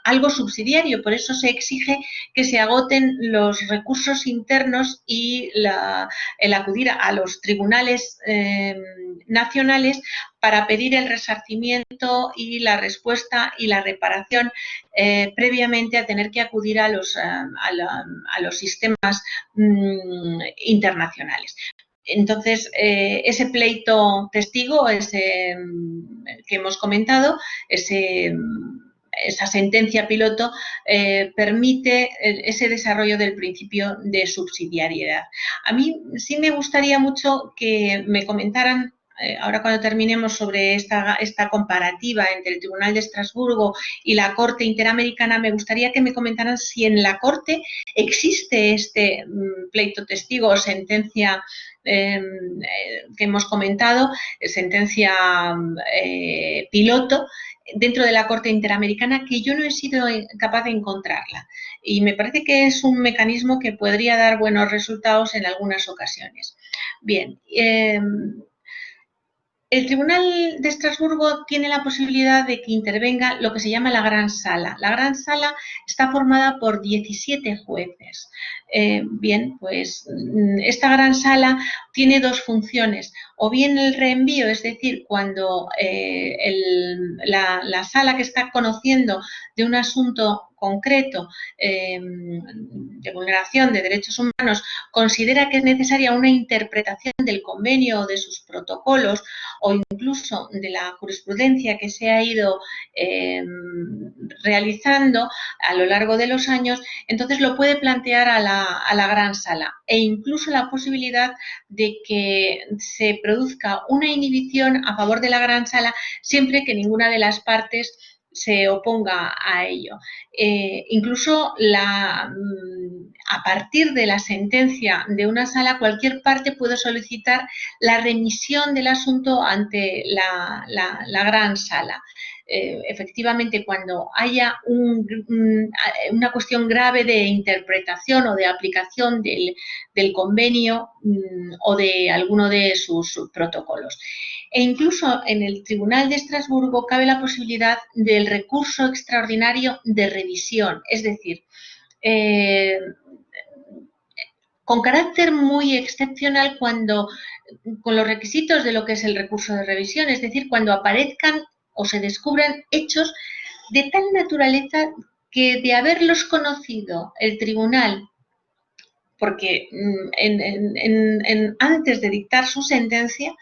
algo subsidiario. Por eso se exige que se agoten los recursos internos y el acudir a los tribunales nacionales para pedir el resarcimiento y la respuesta y la reparación previamente a tener que acudir a los sistemas internacionales. Entonces, ese pleito testigo, ese que hemos comentado, esa sentencia piloto permite ese desarrollo del principio de subsidiariedad. A mí sí me gustaría mucho que me comentaran, ahora cuando terminemos, sobre esta comparativa entre el Tribunal de Estrasburgo y la Corte Interamericana. Me gustaría que me comentaran si en la Corte existe este pleito testigo o sentencia que hemos comentado, sentencia piloto, dentro de la Corte Interamericana, que yo no he sido capaz de encontrarla. Y me parece que es un mecanismo que podría dar buenos resultados en algunas ocasiones. Bien, el Tribunal de Estrasburgo tiene la posibilidad de que intervenga lo que se llama la Gran Sala. La Gran Sala está formada por 17 jueces. Bien, pues esta Gran Sala tiene dos funciones. O bien el reenvío, es decir, cuando la sala que está conociendo de un asunto concreto de vulneración de derechos humanos considera que es necesaria una interpretación del convenio o de sus protocolos, o incluso de la jurisprudencia que se ha ido realizando a lo largo de los años, entonces lo puede plantear a la Gran Sala, e incluso la posibilidad de que se produzca una inhibición a favor de la Gran Sala siempre que ninguna de las partes se oponga a ello. Incluso a partir de la sentencia de una sala, cualquier parte puede solicitar la remisión del asunto ante la Gran Sala. Efectivamente, cuando haya una cuestión grave de interpretación o de aplicación del convenio o de alguno de sus protocolos. E incluso en el Tribunal de Estrasburgo cabe la posibilidad del recurso extraordinario de revisión, es decir, con carácter muy excepcional con los requisitos de lo que es el recurso de revisión, es decir, cuando aparezcan o se descubran hechos de tal naturaleza que, de haberlos conocido el tribunal, porque antes de dictar su sentencia,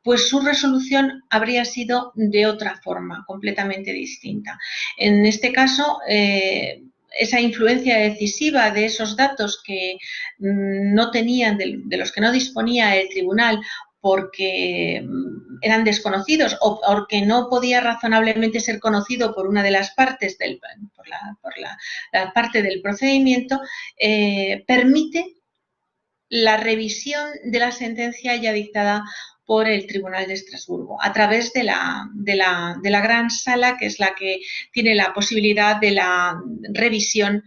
pues su resolución habría sido de otra forma, completamente distinta. En este caso, esa influencia decisiva de esos datos que no tenían, de los que no disponía el tribunal, porque eran desconocidos o porque no podía razonablemente ser conocido por una de las partes, por la parte del procedimiento, permite la revisión de la sentencia ya dictada por el Tribunal de Estrasburgo, a través de la Gran Sala, que es la que tiene la posibilidad de la revisión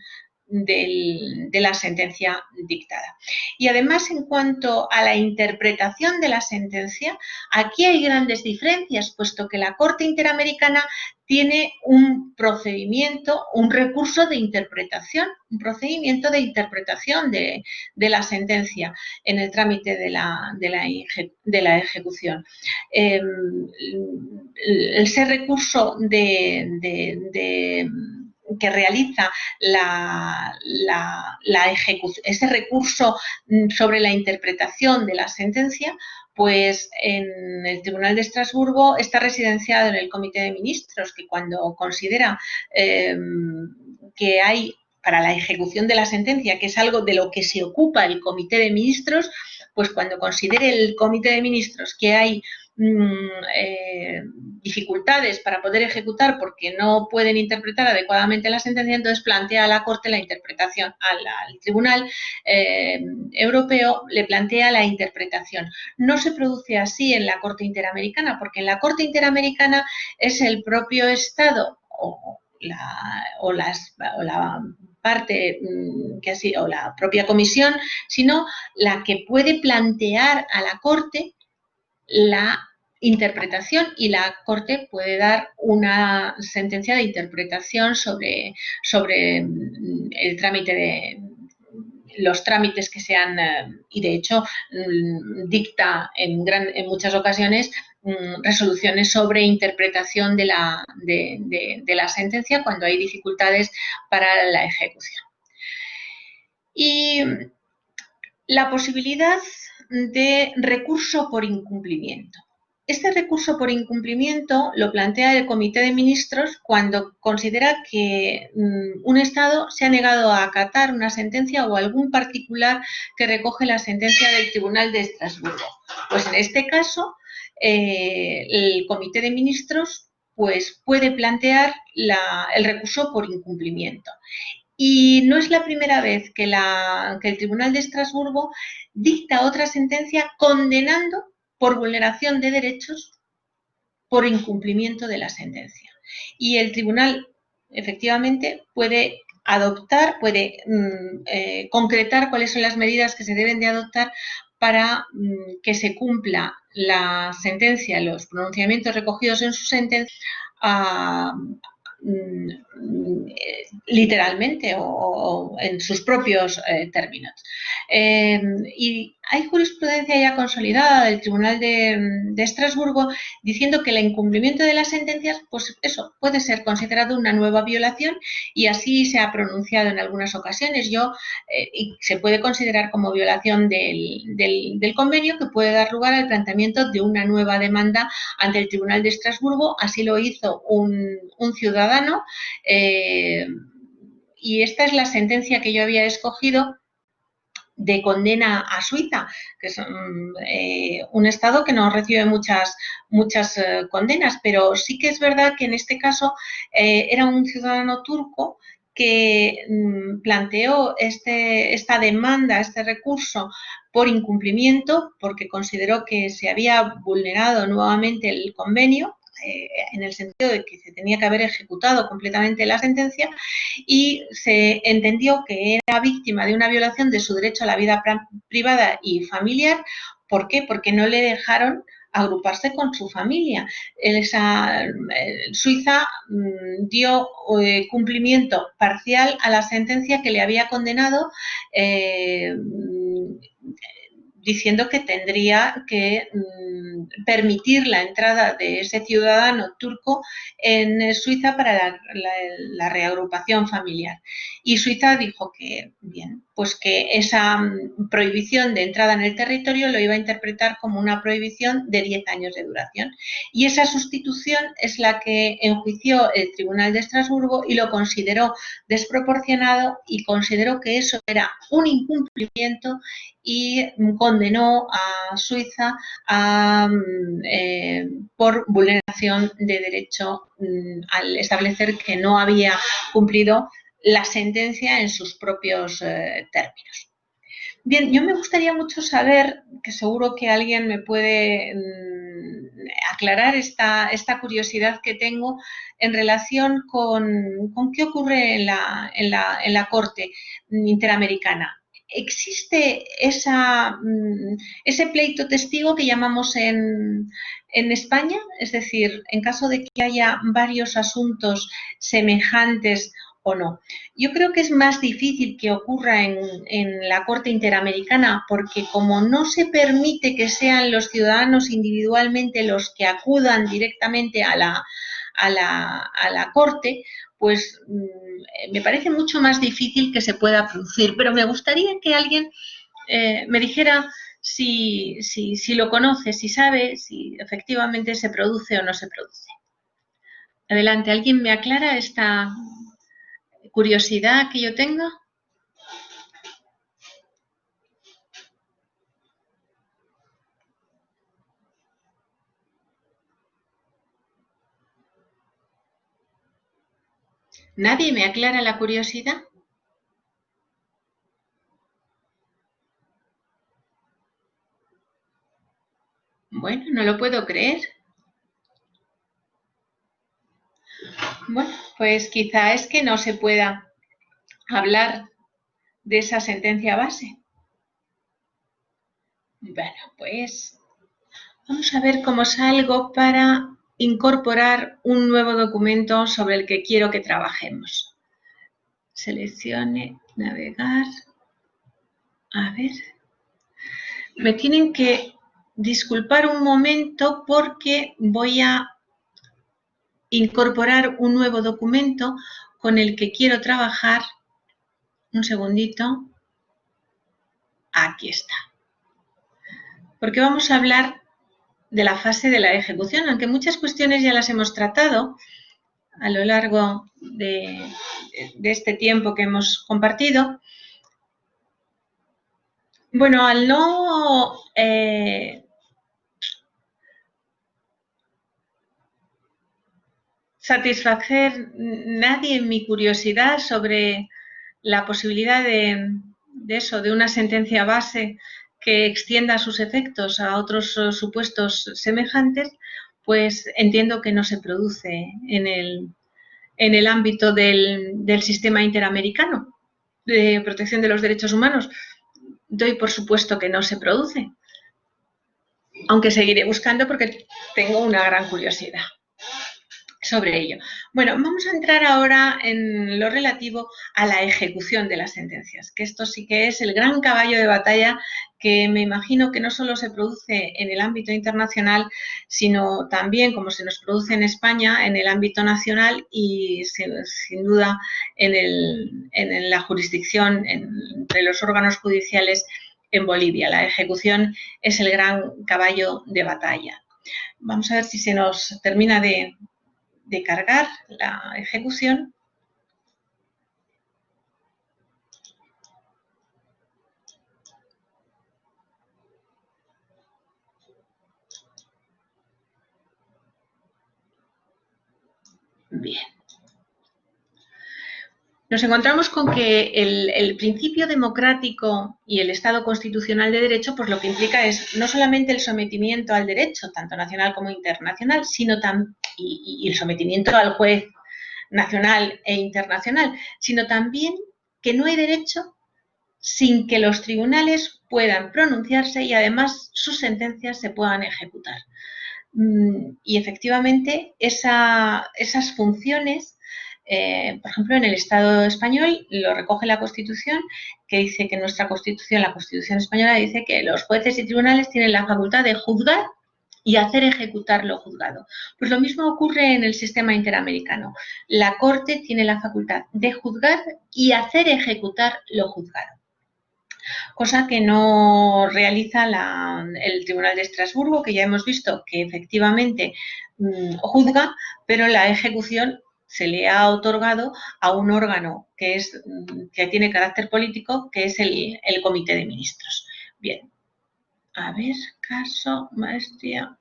de la sentencia dictada. Y además, en cuanto a la interpretación de la sentencia, aquí hay grandes diferencias, puesto que la Corte Interamericana tiene un procedimiento, un recurso de interpretación, un procedimiento de interpretación de la sentencia en el trámite de la ejecución. Ese recurso que realiza ese recurso sobre la interpretación de la sentencia, pues en el Tribunal de Estrasburgo está residenciado en el Comité de Ministros, que cuando considera que hay, para la ejecución de la sentencia, que es algo de lo que se ocupa el Comité de Ministros, pues cuando considere el Comité de Ministros que hay dificultades para poder ejecutar porque no pueden interpretar adecuadamente la sentencia, entonces plantea a la Corte la interpretación, al Tribunal Europeo le plantea la interpretación. No se produce así en la Corte Interamericana, porque en la Corte Interamericana es el propio Estado o la parte que ha sido la propia comisión, sino la que puede plantear a la Corte la interpretación, y la Corte puede dar una sentencia de interpretación sobre el trámite de los trámites que sean, y de hecho dicta en muchas ocasiones resoluciones sobre interpretación de la sentencia cuando hay dificultades para la ejecución. Y la posibilidad de recurso por incumplimiento. Este recurso por incumplimiento lo plantea el Comité de Ministros cuando considera que un Estado se ha negado a acatar una sentencia o algún particular que recoge la sentencia del Tribunal de Estrasburgo. Pues en este caso, el Comité de Ministros pues, puede plantear el recurso por incumplimiento. Y no es la primera vez que el Tribunal de Estrasburgo dicta otra sentencia condenando por vulneración de derechos por incumplimiento de la sentencia. Y el tribunal, efectivamente, puede adoptar, puede concretar cuáles son las medidas que se deben de adoptar para que se cumpla la sentencia, los pronunciamientos recogidos en su sentencia, literalmente o en sus propios términos. Y hay jurisprudencia ya consolidada del Tribunal de Estrasburgo diciendo que el incumplimiento de las sentencias, pues eso, puede ser considerado una nueva violación, y así se ha pronunciado en algunas ocasiones. Y se puede considerar como violación del convenio, que puede dar lugar al planteamiento de una nueva demanda ante el Tribunal de Estrasburgo. Así lo hizo un ciudadano, y esta es la sentencia que yo había escogido de condena a Suiza, que es un Estado que no recibe muchas condenas, pero sí que es verdad que en este caso era un ciudadano turco que planteó esta demanda, este recurso por incumplimiento, porque consideró que se había vulnerado nuevamente el convenio, en el sentido de que se tenía que haber ejecutado completamente la sentencia, y se entendió que era víctima de una violación de su derecho a la vida privada y familiar. ¿Por qué? Porque no le dejaron agruparse con su familia. Suiza dio cumplimiento parcial a la sentencia que le había condenado, diciendo que tendría que permitir la entrada de ese ciudadano turco en Suiza para la reagrupación familiar. Y Suiza dijo que, bien, pues que esa prohibición de entrada en el territorio lo iba a interpretar como una prohibición de 10 años de duración. Y esa sustitución es la que enjuició el Tribunal de Estrasburgo y lo consideró desproporcionado, y consideró que eso era un incumplimiento, y condenó a Suiza por vulneración de derecho al establecer que no había cumplido la sentencia en sus propios términos. Bien, yo me gustaría mucho saber, que seguro que alguien me puede aclarar esta curiosidad que tengo en relación con qué ocurre en la Corte Interamericana. ¿Existe ese pleito testigo que llamamos en España? Es decir, en caso de que haya varios asuntos semejantes o no. Yo creo que es más difícil que ocurra en la Corte Interamericana, porque como no se permite que sean los ciudadanos individualmente los que acudan directamente a la Corte, pues me parece mucho más difícil que se pueda producir. Pero me gustaría que alguien me dijera si lo conoce, si sabe si efectivamente se produce o no se produce. Adelante, ¿alguien me aclara esta curiosidad que yo tengo? ¿Nadie me aclara la curiosidad? Bueno, no lo puedo creer. Bueno, pues quizá es que no se pueda hablar de esa sentencia base? Bueno, pues vamos a ver cómo salgo para incorporar un nuevo documento sobre el que quiero que trabajemos. Seleccione, navegar. A ver. Me tienen que disculpar un momento porque voy a incorporar un nuevo documento con el que quiero trabajar. Un segundito. Aquí está. Porque vamos a hablar de la fase de la ejecución, aunque muchas cuestiones ya las hemos tratado a lo largo de este tiempo que hemos compartido. Bueno, al no satisfacer nadie en mi curiosidad sobre la posibilidad de una sentencia base que extienda sus efectos a otros supuestos semejantes, pues entiendo que no se produce en el ámbito del sistema interamericano de protección de los derechos humanos. Doy por supuesto que no se produce, aunque seguiré buscando porque tengo una gran curiosidad sobre ello. Bueno, vamos a entrar ahora en lo relativo a la ejecución de las sentencias, que esto sí que es el gran caballo de batalla que me imagino que no solo se produce en el ámbito internacional, sino también, como se nos produce en España, en el ámbito nacional y sin duda en la jurisdicción, entre los órganos judiciales en Bolivia. La ejecución es el gran caballo de batalla. Vamos a ver si se nos termina de cargar la ejecución. Bien. Nos encontramos con que el principio democrático y el Estado constitucional de derecho, pues lo que implica es no solamente el sometimiento al derecho, tanto nacional como internacional, sino y el sometimiento al juez nacional e internacional, sino también que no hay derecho sin que los tribunales puedan pronunciarse y además sus sentencias se puedan ejecutar. Y efectivamente esas funciones, por ejemplo, en el Estado español lo recoge la Constitución, que dice que nuestra Constitución, la Constitución española, dice que los jueces y tribunales tienen la facultad de juzgar y hacer ejecutar lo juzgado. Pues lo mismo ocurre en el sistema interamericano. La Corte tiene la facultad de juzgar y hacer ejecutar lo juzgado, cosa que no realiza el Tribunal de Estrasburgo, que ya hemos visto que efectivamente juzga, pero la ejecución se le ha otorgado a un órgano que tiene carácter político, que es el Comité de Ministros. Bien, a ver, caso, maestría,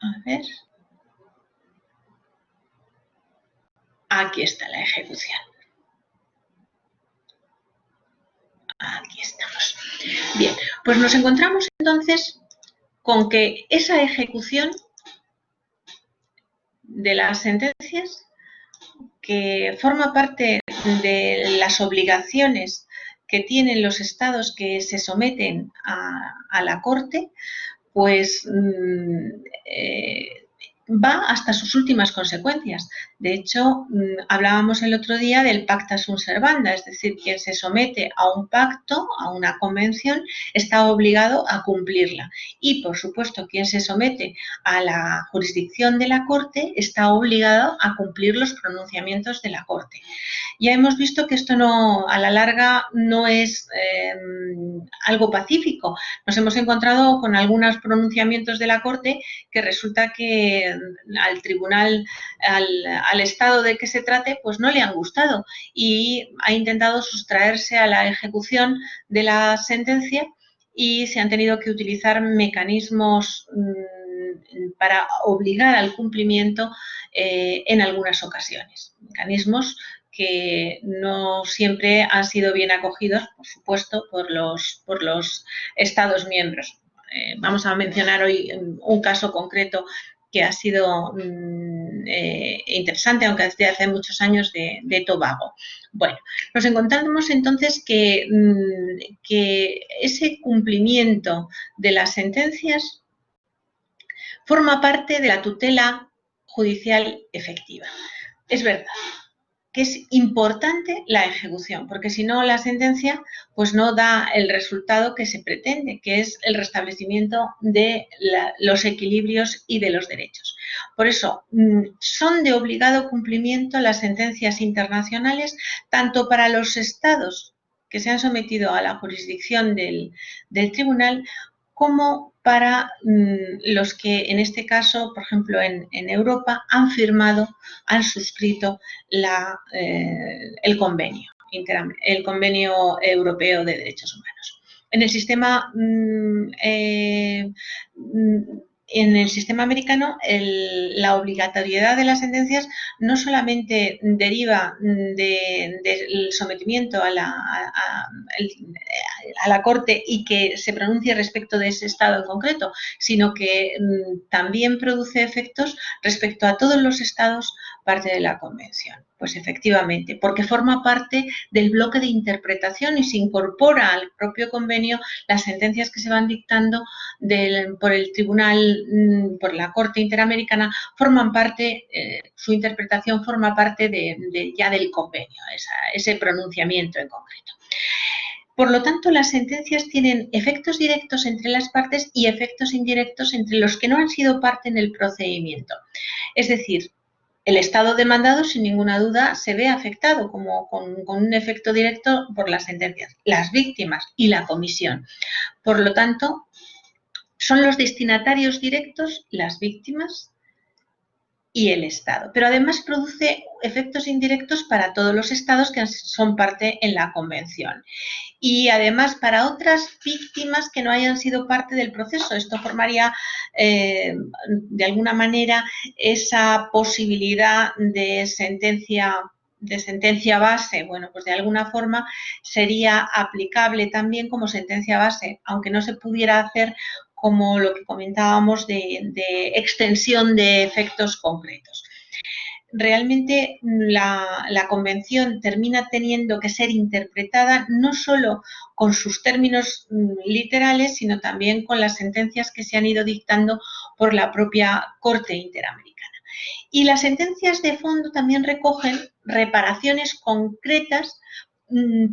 a ver. Aquí está la ejecución. Aquí estamos. Bien, pues nos encontramos entonces con que esa ejecución de las sentencias, que forma parte de las obligaciones que tienen los estados que se someten a la Corte, pues va hasta sus últimas consecuencias. De hecho, hablábamos el otro día del pacta sunt servanda, es decir, quien se somete a un pacto, a una convención, está obligado a cumplirla. Y, por supuesto, quien se somete a la jurisdicción de la Corte está obligado a cumplir los pronunciamientos de la Corte. Ya hemos visto que esto a la larga no es algo pacífico. Nos hemos encontrado con algunos pronunciamientos de la Corte que resulta que al tribunal, al Estado de que se trate, pues no le han gustado y ha intentado sustraerse a la ejecución de la sentencia y se han tenido que utilizar mecanismos para obligar al cumplimiento en algunas ocasiones. Mecanismos que no siempre han sido bien acogidos, por supuesto, por los Estados miembros. Vamos a mencionar hoy un caso concreto que ha sido interesante, aunque desde hace muchos años, de Tobago. Bueno, nos encontramos entonces que ese cumplimiento de las sentencias forma parte de la tutela judicial efectiva. Es verdad que es importante la ejecución, porque si no la sentencia pues no da el resultado que se pretende, que es el restablecimiento de los equilibrios y de los derechos. Por eso son de obligado cumplimiento las sentencias internacionales, tanto para los estados que se han sometido a la jurisdicción del tribunal, como para los que en este caso, por ejemplo en Europa, han firmado, han suscrito el convenio europeo de derechos humanos. En el sistema americano, la obligatoriedad de las sentencias no solamente deriva del sometimiento a la Corte y que se pronuncie respecto de ese estado en concreto, sino que también produce efectos respecto a todos los estados parte de la Convención. Pues efectivamente, porque forma parte del bloque de interpretación y se incorpora al propio convenio las sentencias que se van dictando por el tribunal, por la Corte Interamericana, forman parte, su interpretación forma parte ya del convenio, ese pronunciamiento en concreto. Por lo tanto, las sentencias tienen efectos directos entre las partes y efectos indirectos entre los que no han sido parte en el procedimiento. Es decir, el Estado demandado, sin ninguna duda, se ve afectado con un efecto directo por las sentencias, las víctimas y la comisión. Por lo tanto, son los destinatarios directos, las víctimas y el Estado. Pero además produce efectos indirectos para todos los estados que son parte en la Convención. Y además para otras víctimas que no hayan sido parte del proceso. Esto formaría, de alguna manera, esa posibilidad de sentencia base. Bueno, pues de alguna forma sería aplicable también como sentencia base, aunque no se pudiera hacer como lo que comentábamos de extensión de efectos concretos. Realmente la Convención termina teniendo que ser interpretada no solo con sus términos literales, sino también con las sentencias que se han ido dictando por la propia Corte Interamericana. Y las sentencias de fondo también recogen reparaciones concretas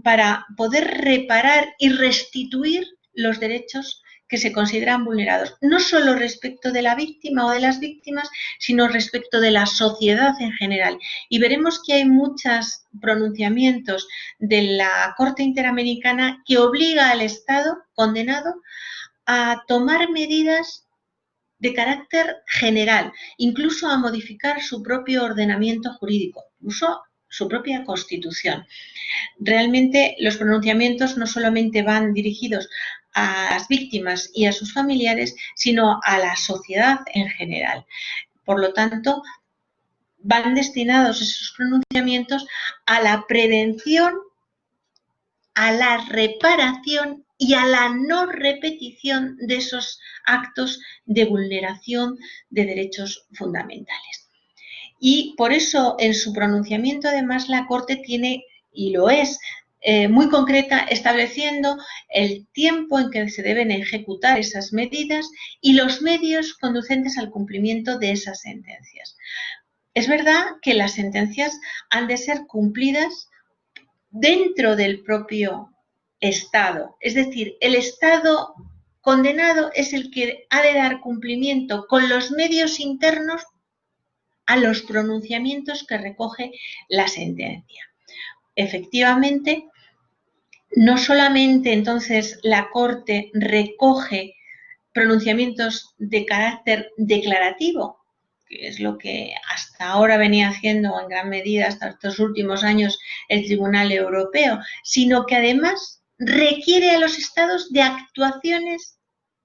para poder reparar y restituir los derechos que se consideran vulnerados, no solo respecto de la víctima o de las víctimas, sino respecto de la sociedad en general. Y veremos que hay muchos pronunciamientos de la Corte Interamericana que obliga al Estado condenado a tomar medidas de carácter general, incluso a modificar su propio ordenamiento jurídico, incluso su propia Constitución. Realmente los pronunciamientos no solamente van dirigidos a las víctimas y a sus familiares, sino a la sociedad en general. Por lo tanto, van destinados esos pronunciamientos a la prevención, a la reparación y a la no repetición de esos actos de vulneración de derechos fundamentales. Y por eso en su pronunciamiento además la Corte tiene, y lo es, muy concreta, estableciendo el tiempo en que se deben ejecutar esas medidas y los medios conducentes al cumplimiento de esas sentencias. Es verdad que las sentencias han de ser cumplidas dentro del propio Estado, es decir, el Estado condenado es el que ha de dar cumplimiento con los medios internos a los pronunciamientos que recoge la sentencia. Efectivamente, no solamente entonces la Corte recoge pronunciamientos de carácter declarativo, que es lo que hasta ahora venía haciendo en gran medida hasta estos últimos años el Tribunal Europeo, sino que además requiere a los Estados de actuaciones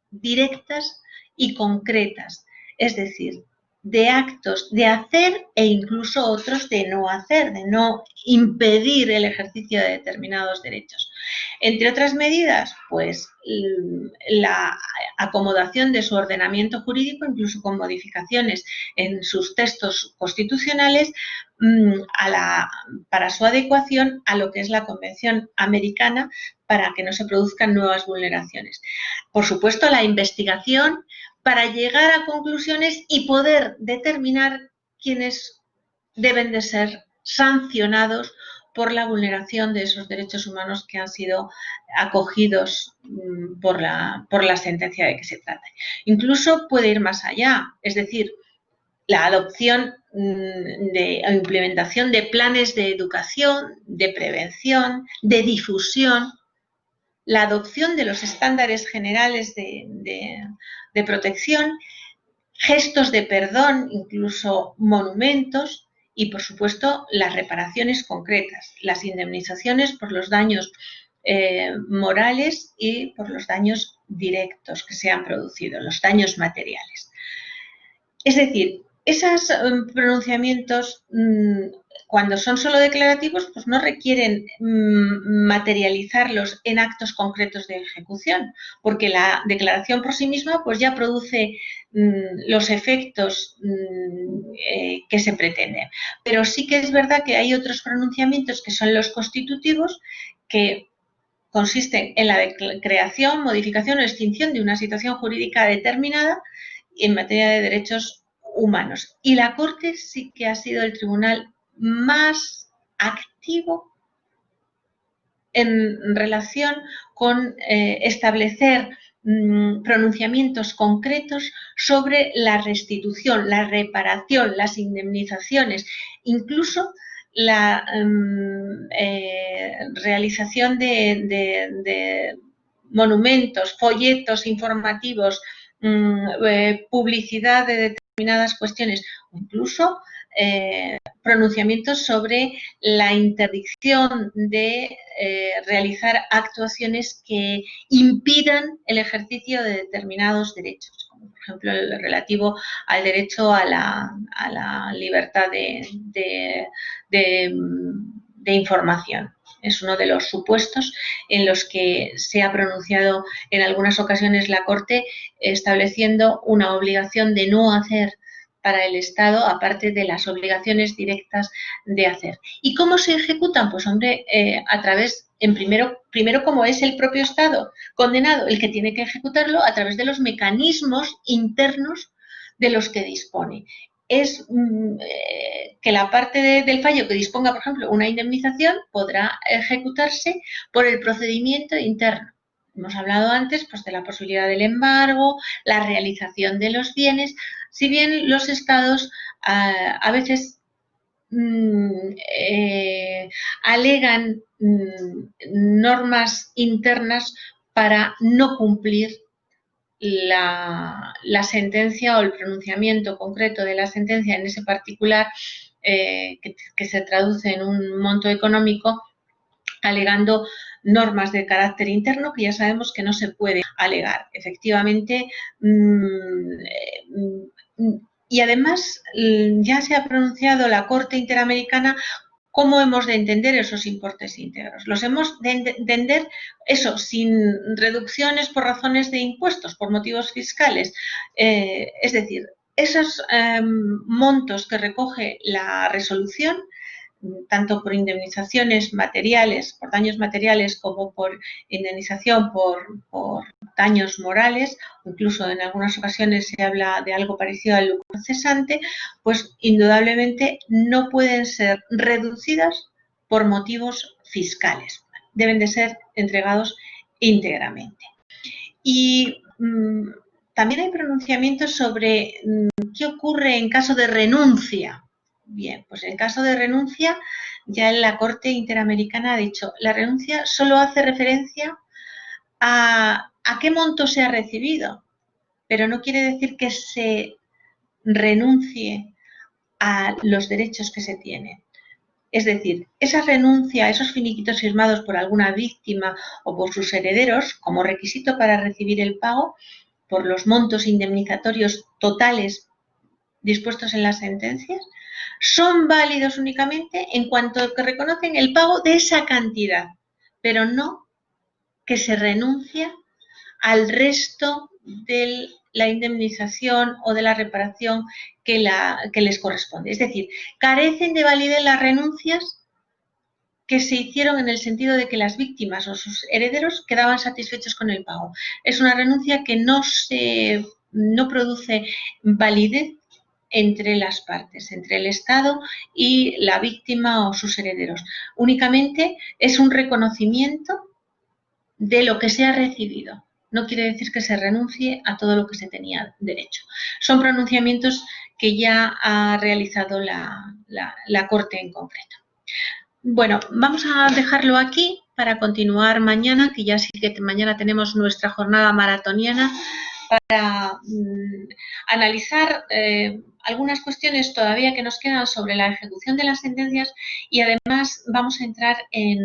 directas y concretas, es decir, de actos de hacer e incluso otros de no hacer, de no impedir el ejercicio de determinados derechos. Entre otras medidas, pues la acomodación de su ordenamiento jurídico, incluso con modificaciones en sus textos constitucionales, para su adecuación a lo que es la Convención Americana, para que no se produzcan nuevas vulneraciones. Por supuesto, la investigación para llegar a conclusiones y poder determinar quiénes deben de ser sancionados por la vulneración de esos derechos humanos que han sido acogidos por la sentencia de que se trata. Incluso puede ir más allá, es decir, la adopción o implementación de planes de educación, de prevención, de difusión, la adopción de los estándares generales de protección, gestos de perdón, incluso monumentos y, por supuesto, las reparaciones concretas, las indemnizaciones por los daños morales y por los daños directos que se han producido, los daños materiales. Es decir, esos pronunciamientos, cuando son solo declarativos, pues no requieren materializarlos en actos concretos de ejecución, porque la declaración por sí misma pues ya produce los efectos que se pretenden. Pero sí que es verdad que hay otros pronunciamientos que son los constitutivos, que consisten en la creación, modificación o extinción de una situación jurídica determinada en materia de derechos humanos. Y la Corte sí que ha sido el tribunal más activo en relación con establecer pronunciamientos concretos sobre la restitución, la reparación, las indemnizaciones, incluso la realización de monumentos, folletos informativos, publicidad de determinadas cuestiones, o incluso pronunciamientos sobre la interdicción de realizar actuaciones que impidan el ejercicio de determinados derechos, como por ejemplo el relativo al derecho a la libertad de información. Es uno de los supuestos en los que se ha pronunciado en algunas ocasiones la Corte, estableciendo una obligación de no hacer para el Estado, aparte de las obligaciones directas de hacer. ¿Y cómo se ejecutan? Pues, hombre, a través, primero como es el propio Estado condenado el que tiene que ejecutarlo, a través de los mecanismos internos de los que dispone. Es que la parte del fallo que disponga, por ejemplo, una indemnización podrá ejecutarse por el procedimiento interno. Hemos hablado antes pues, de la posibilidad del embargo, la realización de los bienes, si bien los estados a veces alegan normas internas para no cumplir la sentencia o el pronunciamiento concreto de la sentencia en ese particular que se traduce en un monto económico, alegando normas de carácter interno que ya sabemos que no se puede alegar. Efectivamente, y además ya se ha pronunciado la Corte Interamericana cómo hemos de entender esos importes íntegros. Los hemos de entender, eso, sin reducciones por razones de impuestos, por motivos fiscales. Es decir, esos montos que recoge la resolución, tanto por indemnizaciones materiales, por daños materiales, como por indemnización por daños morales, incluso en algunas ocasiones se habla de algo parecido al lucro cesante, pues indudablemente no pueden ser reducidas por motivos fiscales. Deben de ser entregados íntegramente. Y también hay pronunciamientos sobre qué ocurre en caso de renuncia. Bien, pues en caso de renuncia, ya la Corte Interamericana ha dicho, la renuncia solo hace referencia a qué monto se ha recibido, pero no quiere decir que se renuncie a los derechos que se tienen. Es decir, esa renuncia, esos finiquitos firmados por alguna víctima o por sus herederos como requisito para recibir el pago por los montos indemnizatorios totales dispuestos en las sentencias, son válidos únicamente en cuanto que reconocen el pago de esa cantidad, pero no que se renuncia al resto de la indemnización o de la reparación que les corresponde. Es decir, carecen de validez las renuncias que se hicieron en el sentido de que las víctimas o sus herederos quedaban satisfechos con el pago. Es una renuncia que no produce validez entre las partes, entre el Estado y la víctima o sus herederos. Únicamente es un reconocimiento de lo que se ha recibido. No quiere decir que se renuncie a todo lo que se tenía derecho. Son pronunciamientos que ya ha realizado la Corte en concreto. Bueno, vamos a dejarlo aquí para continuar mañana, que ya sí que mañana tenemos nuestra jornada maratoniana para analizar algunas cuestiones todavía que nos quedan sobre la ejecución de las sentencias y además vamos a entrar en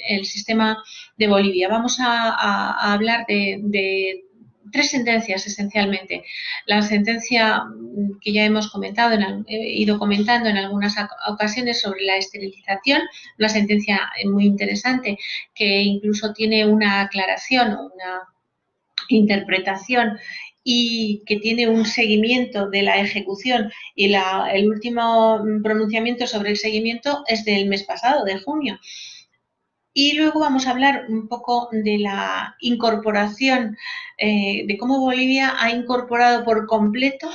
el sistema de Bolivia. Vamos a hablar de tres sentencias esencialmente. La sentencia que ya hemos comentado, ido comentando en algunas ocasiones sobre la esterilización, una sentencia muy interesante que incluso tiene una aclaración, una interpretación y que tiene un seguimiento de la ejecución y el último pronunciamiento sobre el seguimiento es del mes pasado, de junio. Y luego vamos a hablar un poco de la incorporación, de cómo Bolivia ha incorporado por completo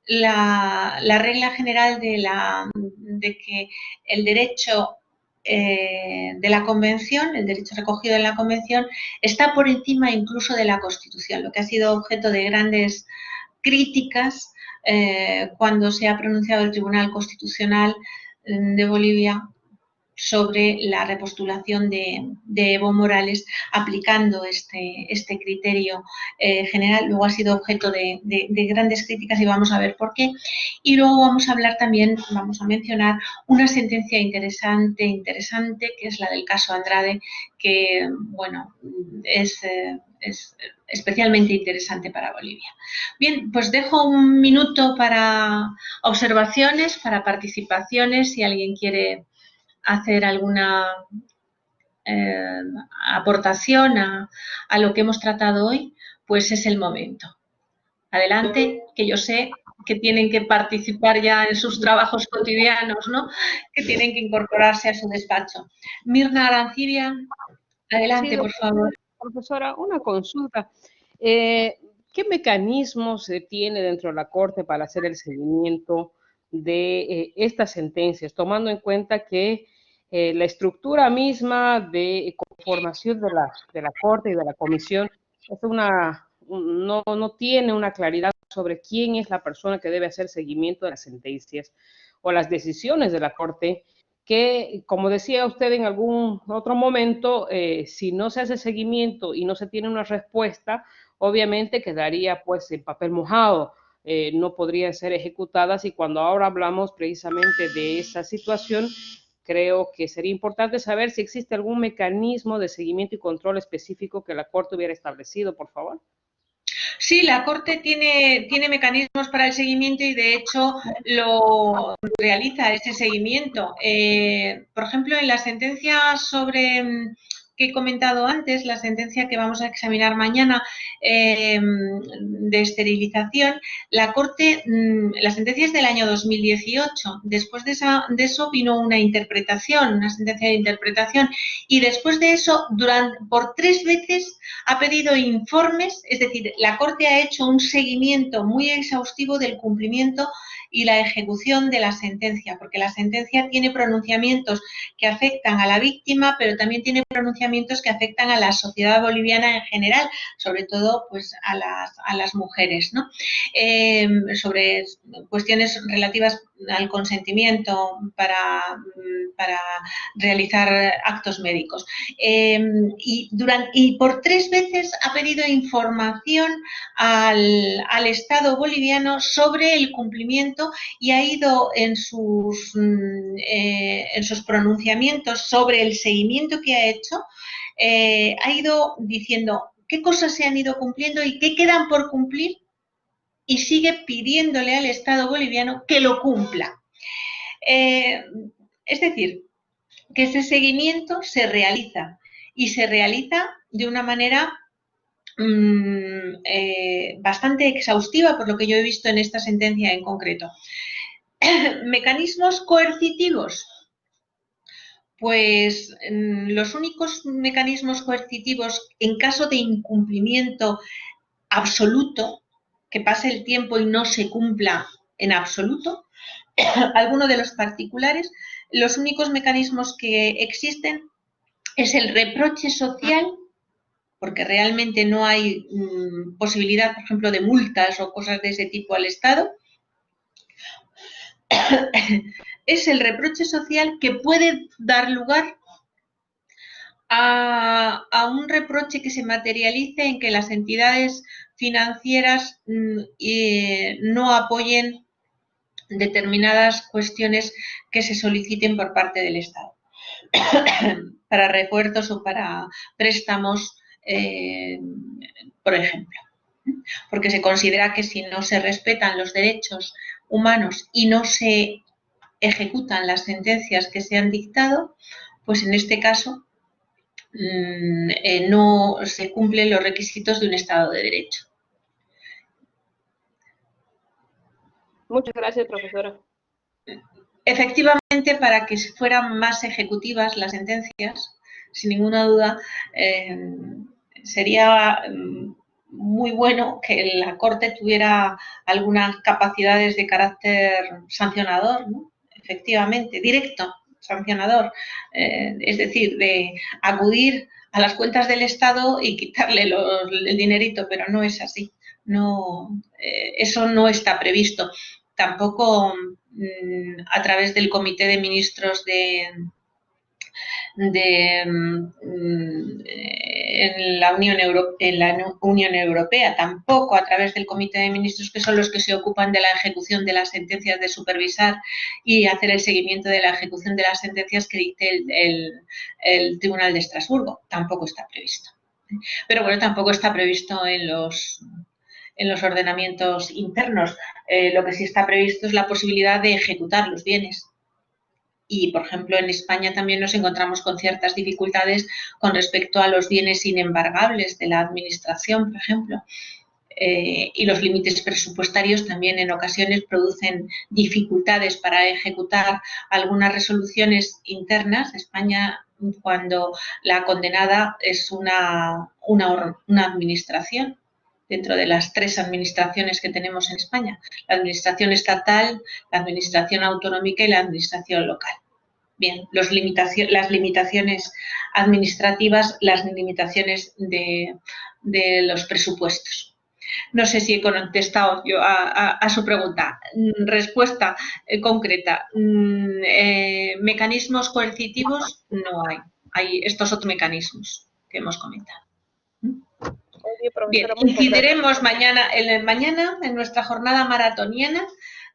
la regla general de que el derecho de la Convención, el derecho recogido en la Convención, está por encima incluso de la Constitución, lo que ha sido objeto de grandes críticas cuando se ha pronunciado el Tribunal Constitucional de Bolivia sobre la repostulación de Evo Morales aplicando este criterio general. Luego ha sido objeto de grandes críticas y vamos a ver por qué. Y luego vamos a hablar también, vamos a mencionar una sentencia interesante, que es la del caso Andrade, que, bueno, es especialmente interesante para Bolivia. Bien, pues dejo un minuto para observaciones, para participaciones, si alguien quiere hacer alguna aportación a lo que hemos tratado hoy, pues es el momento. Adelante, que yo sé que tienen que participar ya en sus trabajos cotidianos, ¿no? Que tienen que incorporarse a su despacho. Mirna Arancibia, adelante, por favor. Profesora, una consulta. ¿Qué mecanismos se tiene dentro de la Corte para hacer el seguimiento de estas sentencias, tomando en cuenta que la estructura misma de conformación de la Corte y de la Comisión es no tiene una claridad sobre quién es la persona que debe hacer seguimiento de las sentencias o las decisiones de la Corte, que, como decía usted en algún otro momento, si no se hace seguimiento y no se tiene una respuesta, obviamente quedaría pues en papel mojado, no podrían ser ejecutadas, y cuando ahora hablamos precisamente de esa situación, creo que sería importante saber si existe algún mecanismo de seguimiento y control específico que la Corte hubiera establecido, por favor. Sí, la Corte tiene mecanismos para el seguimiento y, de hecho, lo realiza ese seguimiento. Por ejemplo, en la sentencia que he comentado antes, la sentencia que vamos a examinar mañana de esterilización, la Corte, la sentencia es del año 2018. Después de eso vino una sentencia de interpretación, y después de eso, por 3 veces ha pedido informes, es decir, la Corte ha hecho un seguimiento muy exhaustivo del cumplimiento y la ejecución de la sentencia, porque la sentencia tiene pronunciamientos que afectan a la víctima, pero también tiene pronunciamientos que afectan a la sociedad boliviana en general, sobre todo pues a las mujeres, ¿no? Sobre cuestiones relativas al consentimiento para realizar actos médicos. Y por 3 veces ha pedido información al Estado boliviano sobre el cumplimiento, y ha ido en sus pronunciamientos sobre el seguimiento que ha hecho, ha ido diciendo qué cosas se han ido cumpliendo y qué quedan por cumplir, y sigue pidiéndole al Estado boliviano que lo cumpla. Es decir, que ese seguimiento se realiza y se realiza de una manera bastante exhaustiva, por lo que yo he visto en esta sentencia en concreto. Mecanismos coercitivos. Pues los únicos mecanismos coercitivos en caso de incumplimiento absoluto, que pase el tiempo y no se cumpla en absoluto, alguno de los particulares, los únicos mecanismos que existen es el reproche social, porque realmente no hay posibilidad, por ejemplo, de multas o cosas de ese tipo al Estado. Es el reproche social que puede dar lugar a un reproche que se materialice en que las entidades financieras no apoyen determinadas cuestiones que se soliciten por parte del Estado para refuerzos o para préstamos, por ejemplo, porque se considera que si no se respetan los derechos humanos y no se ejecutan las sentencias que se han dictado, pues en este caso no se cumplen los requisitos de un Estado de Derecho. Muchas gracias, profesora. Efectivamente, para que fueran más ejecutivas las sentencias, sin ninguna duda, sería muy bueno que la Corte tuviera algunas capacidades de carácter sancionador, ¿no? Efectivamente, directo, sancionador, es decir, de acudir a las cuentas del Estado y quitarle el dinerito, pero no es así. No, eso no está previsto. Tampoco a través del Comité de Ministros en la Unión Europea, tampoco a través del Comité de Ministros, que son los que se ocupan de la ejecución de las sentencias, de supervisar y hacer el seguimiento de la ejecución de las sentencias que dicte el Tribunal de Estrasburgo. Tampoco está previsto. Pero bueno, tampoco está previsto en los ordenamientos internos. Lo que sí está previsto es la posibilidad de ejecutar los bienes. Y, por ejemplo, en España también nos encontramos con ciertas dificultades con respecto a los bienes inembargables de la Administración, por ejemplo. Y los límites presupuestarios también en ocasiones producen dificultades para ejecutar algunas resoluciones internas. España, cuando la condenada es una administración, dentro de las 3 administraciones que tenemos en España: la administración estatal, la administración autonómica y la administración local. Bien, las limitaciones administrativas, las limitaciones de los presupuestos. No sé si he contestado yo a su pregunta. Respuesta concreta. Mecanismos coercitivos no hay. Hay estos otros mecanismos que hemos comentado. Bien, incidiremos mañana en nuestra jornada maratoniana,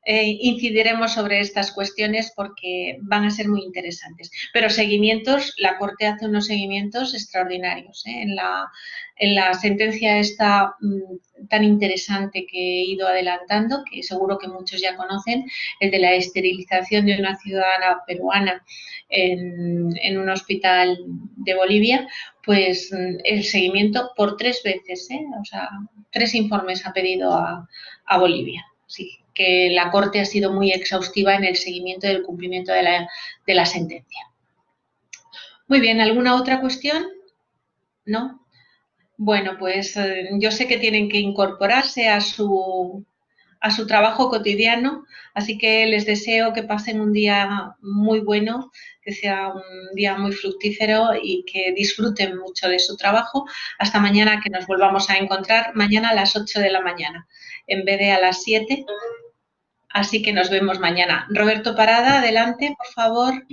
incidiremos sobre estas cuestiones porque van a ser muy interesantes. Pero seguimientos, la Corte hace unos seguimientos extraordinarios. En la sentencia esta tan interesante que he ido adelantando, que seguro que muchos ya conocen, el de la esterilización de una ciudadana peruana en un hospital de Bolivia, pues el seguimiento por 3 veces, o sea, 3 informes ha pedido a Bolivia. Sí, que la Corte ha sido muy exhaustiva en el seguimiento del cumplimiento de la sentencia. Muy bien, ¿alguna otra cuestión? ¿No? Bueno, pues yo sé que tienen que incorporarse a su trabajo cotidiano, así que les deseo que pasen un día muy bueno, que sea un día muy fructífero y que disfruten mucho de su trabajo. Hasta mañana, que nos volvamos a encontrar mañana a las 8 de la mañana, en vez de a las 7. Así que nos vemos mañana. Roberto Parada, adelante, por favor.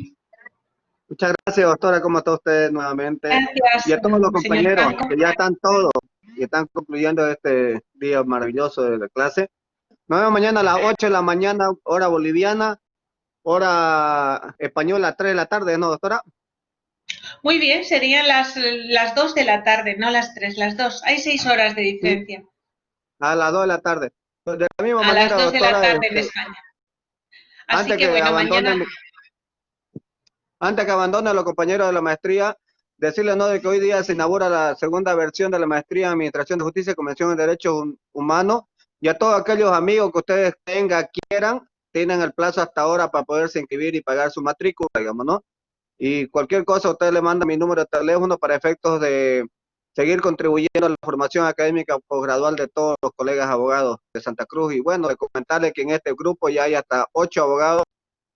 Muchas gracias, doctora. ¿Cómo está usted nuevamente? Gracias. Y a todos los compañeros que ya están todos y están concluyendo este día maravilloso de la clase. Nos vemos mañana a las 8 de la mañana, hora boliviana, hora española, 3 de la tarde, ¿no, doctora? Muy bien, serían las 2 de la tarde, no las 3, las 2. Hay 6 horas de diferencia. Sí. A las 2 de la tarde. De la misma a manera, las 2 de doctora, la tarde en España. Así antes que bueno, mañana... Antes que abandonen los compañeros de la maestría, decirles, ¿no?, de que hoy día se inaugura la segunda versión de la maestría en Administración de Justicia y Convención en Derechos Humanos, y a todos aquellos amigos que ustedes quieran, tienen el plazo hasta ahora para poderse inscribir y pagar su matrícula, digamos, ¿no? Y cualquier cosa, usted le manda mi número de teléfono para efectos de seguir contribuyendo a la formación académica posgradual de todos los colegas abogados de Santa Cruz. Y bueno, de comentarles que en este grupo ya hay hasta 8 abogados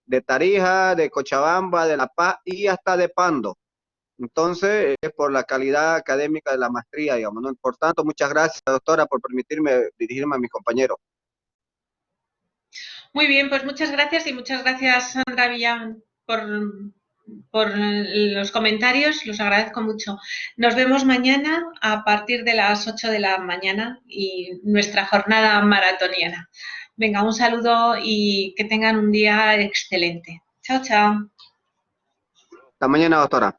de Tarija, de Cochabamba, de La Paz y hasta de Pando. Entonces, es por la calidad académica de la maestría, digamos, ¿no? Por tanto, muchas gracias, doctora, por permitirme dirigirme a mis compañeros. Muy bien, pues muchas gracias, y muchas gracias, Sandra Villán, por los comentarios, los agradezco mucho. Nos vemos mañana a partir de las 8 de la mañana y nuestra jornada maratoniana. Venga, un saludo y que tengan un día excelente. Chao, chao. Hasta mañana, doctora.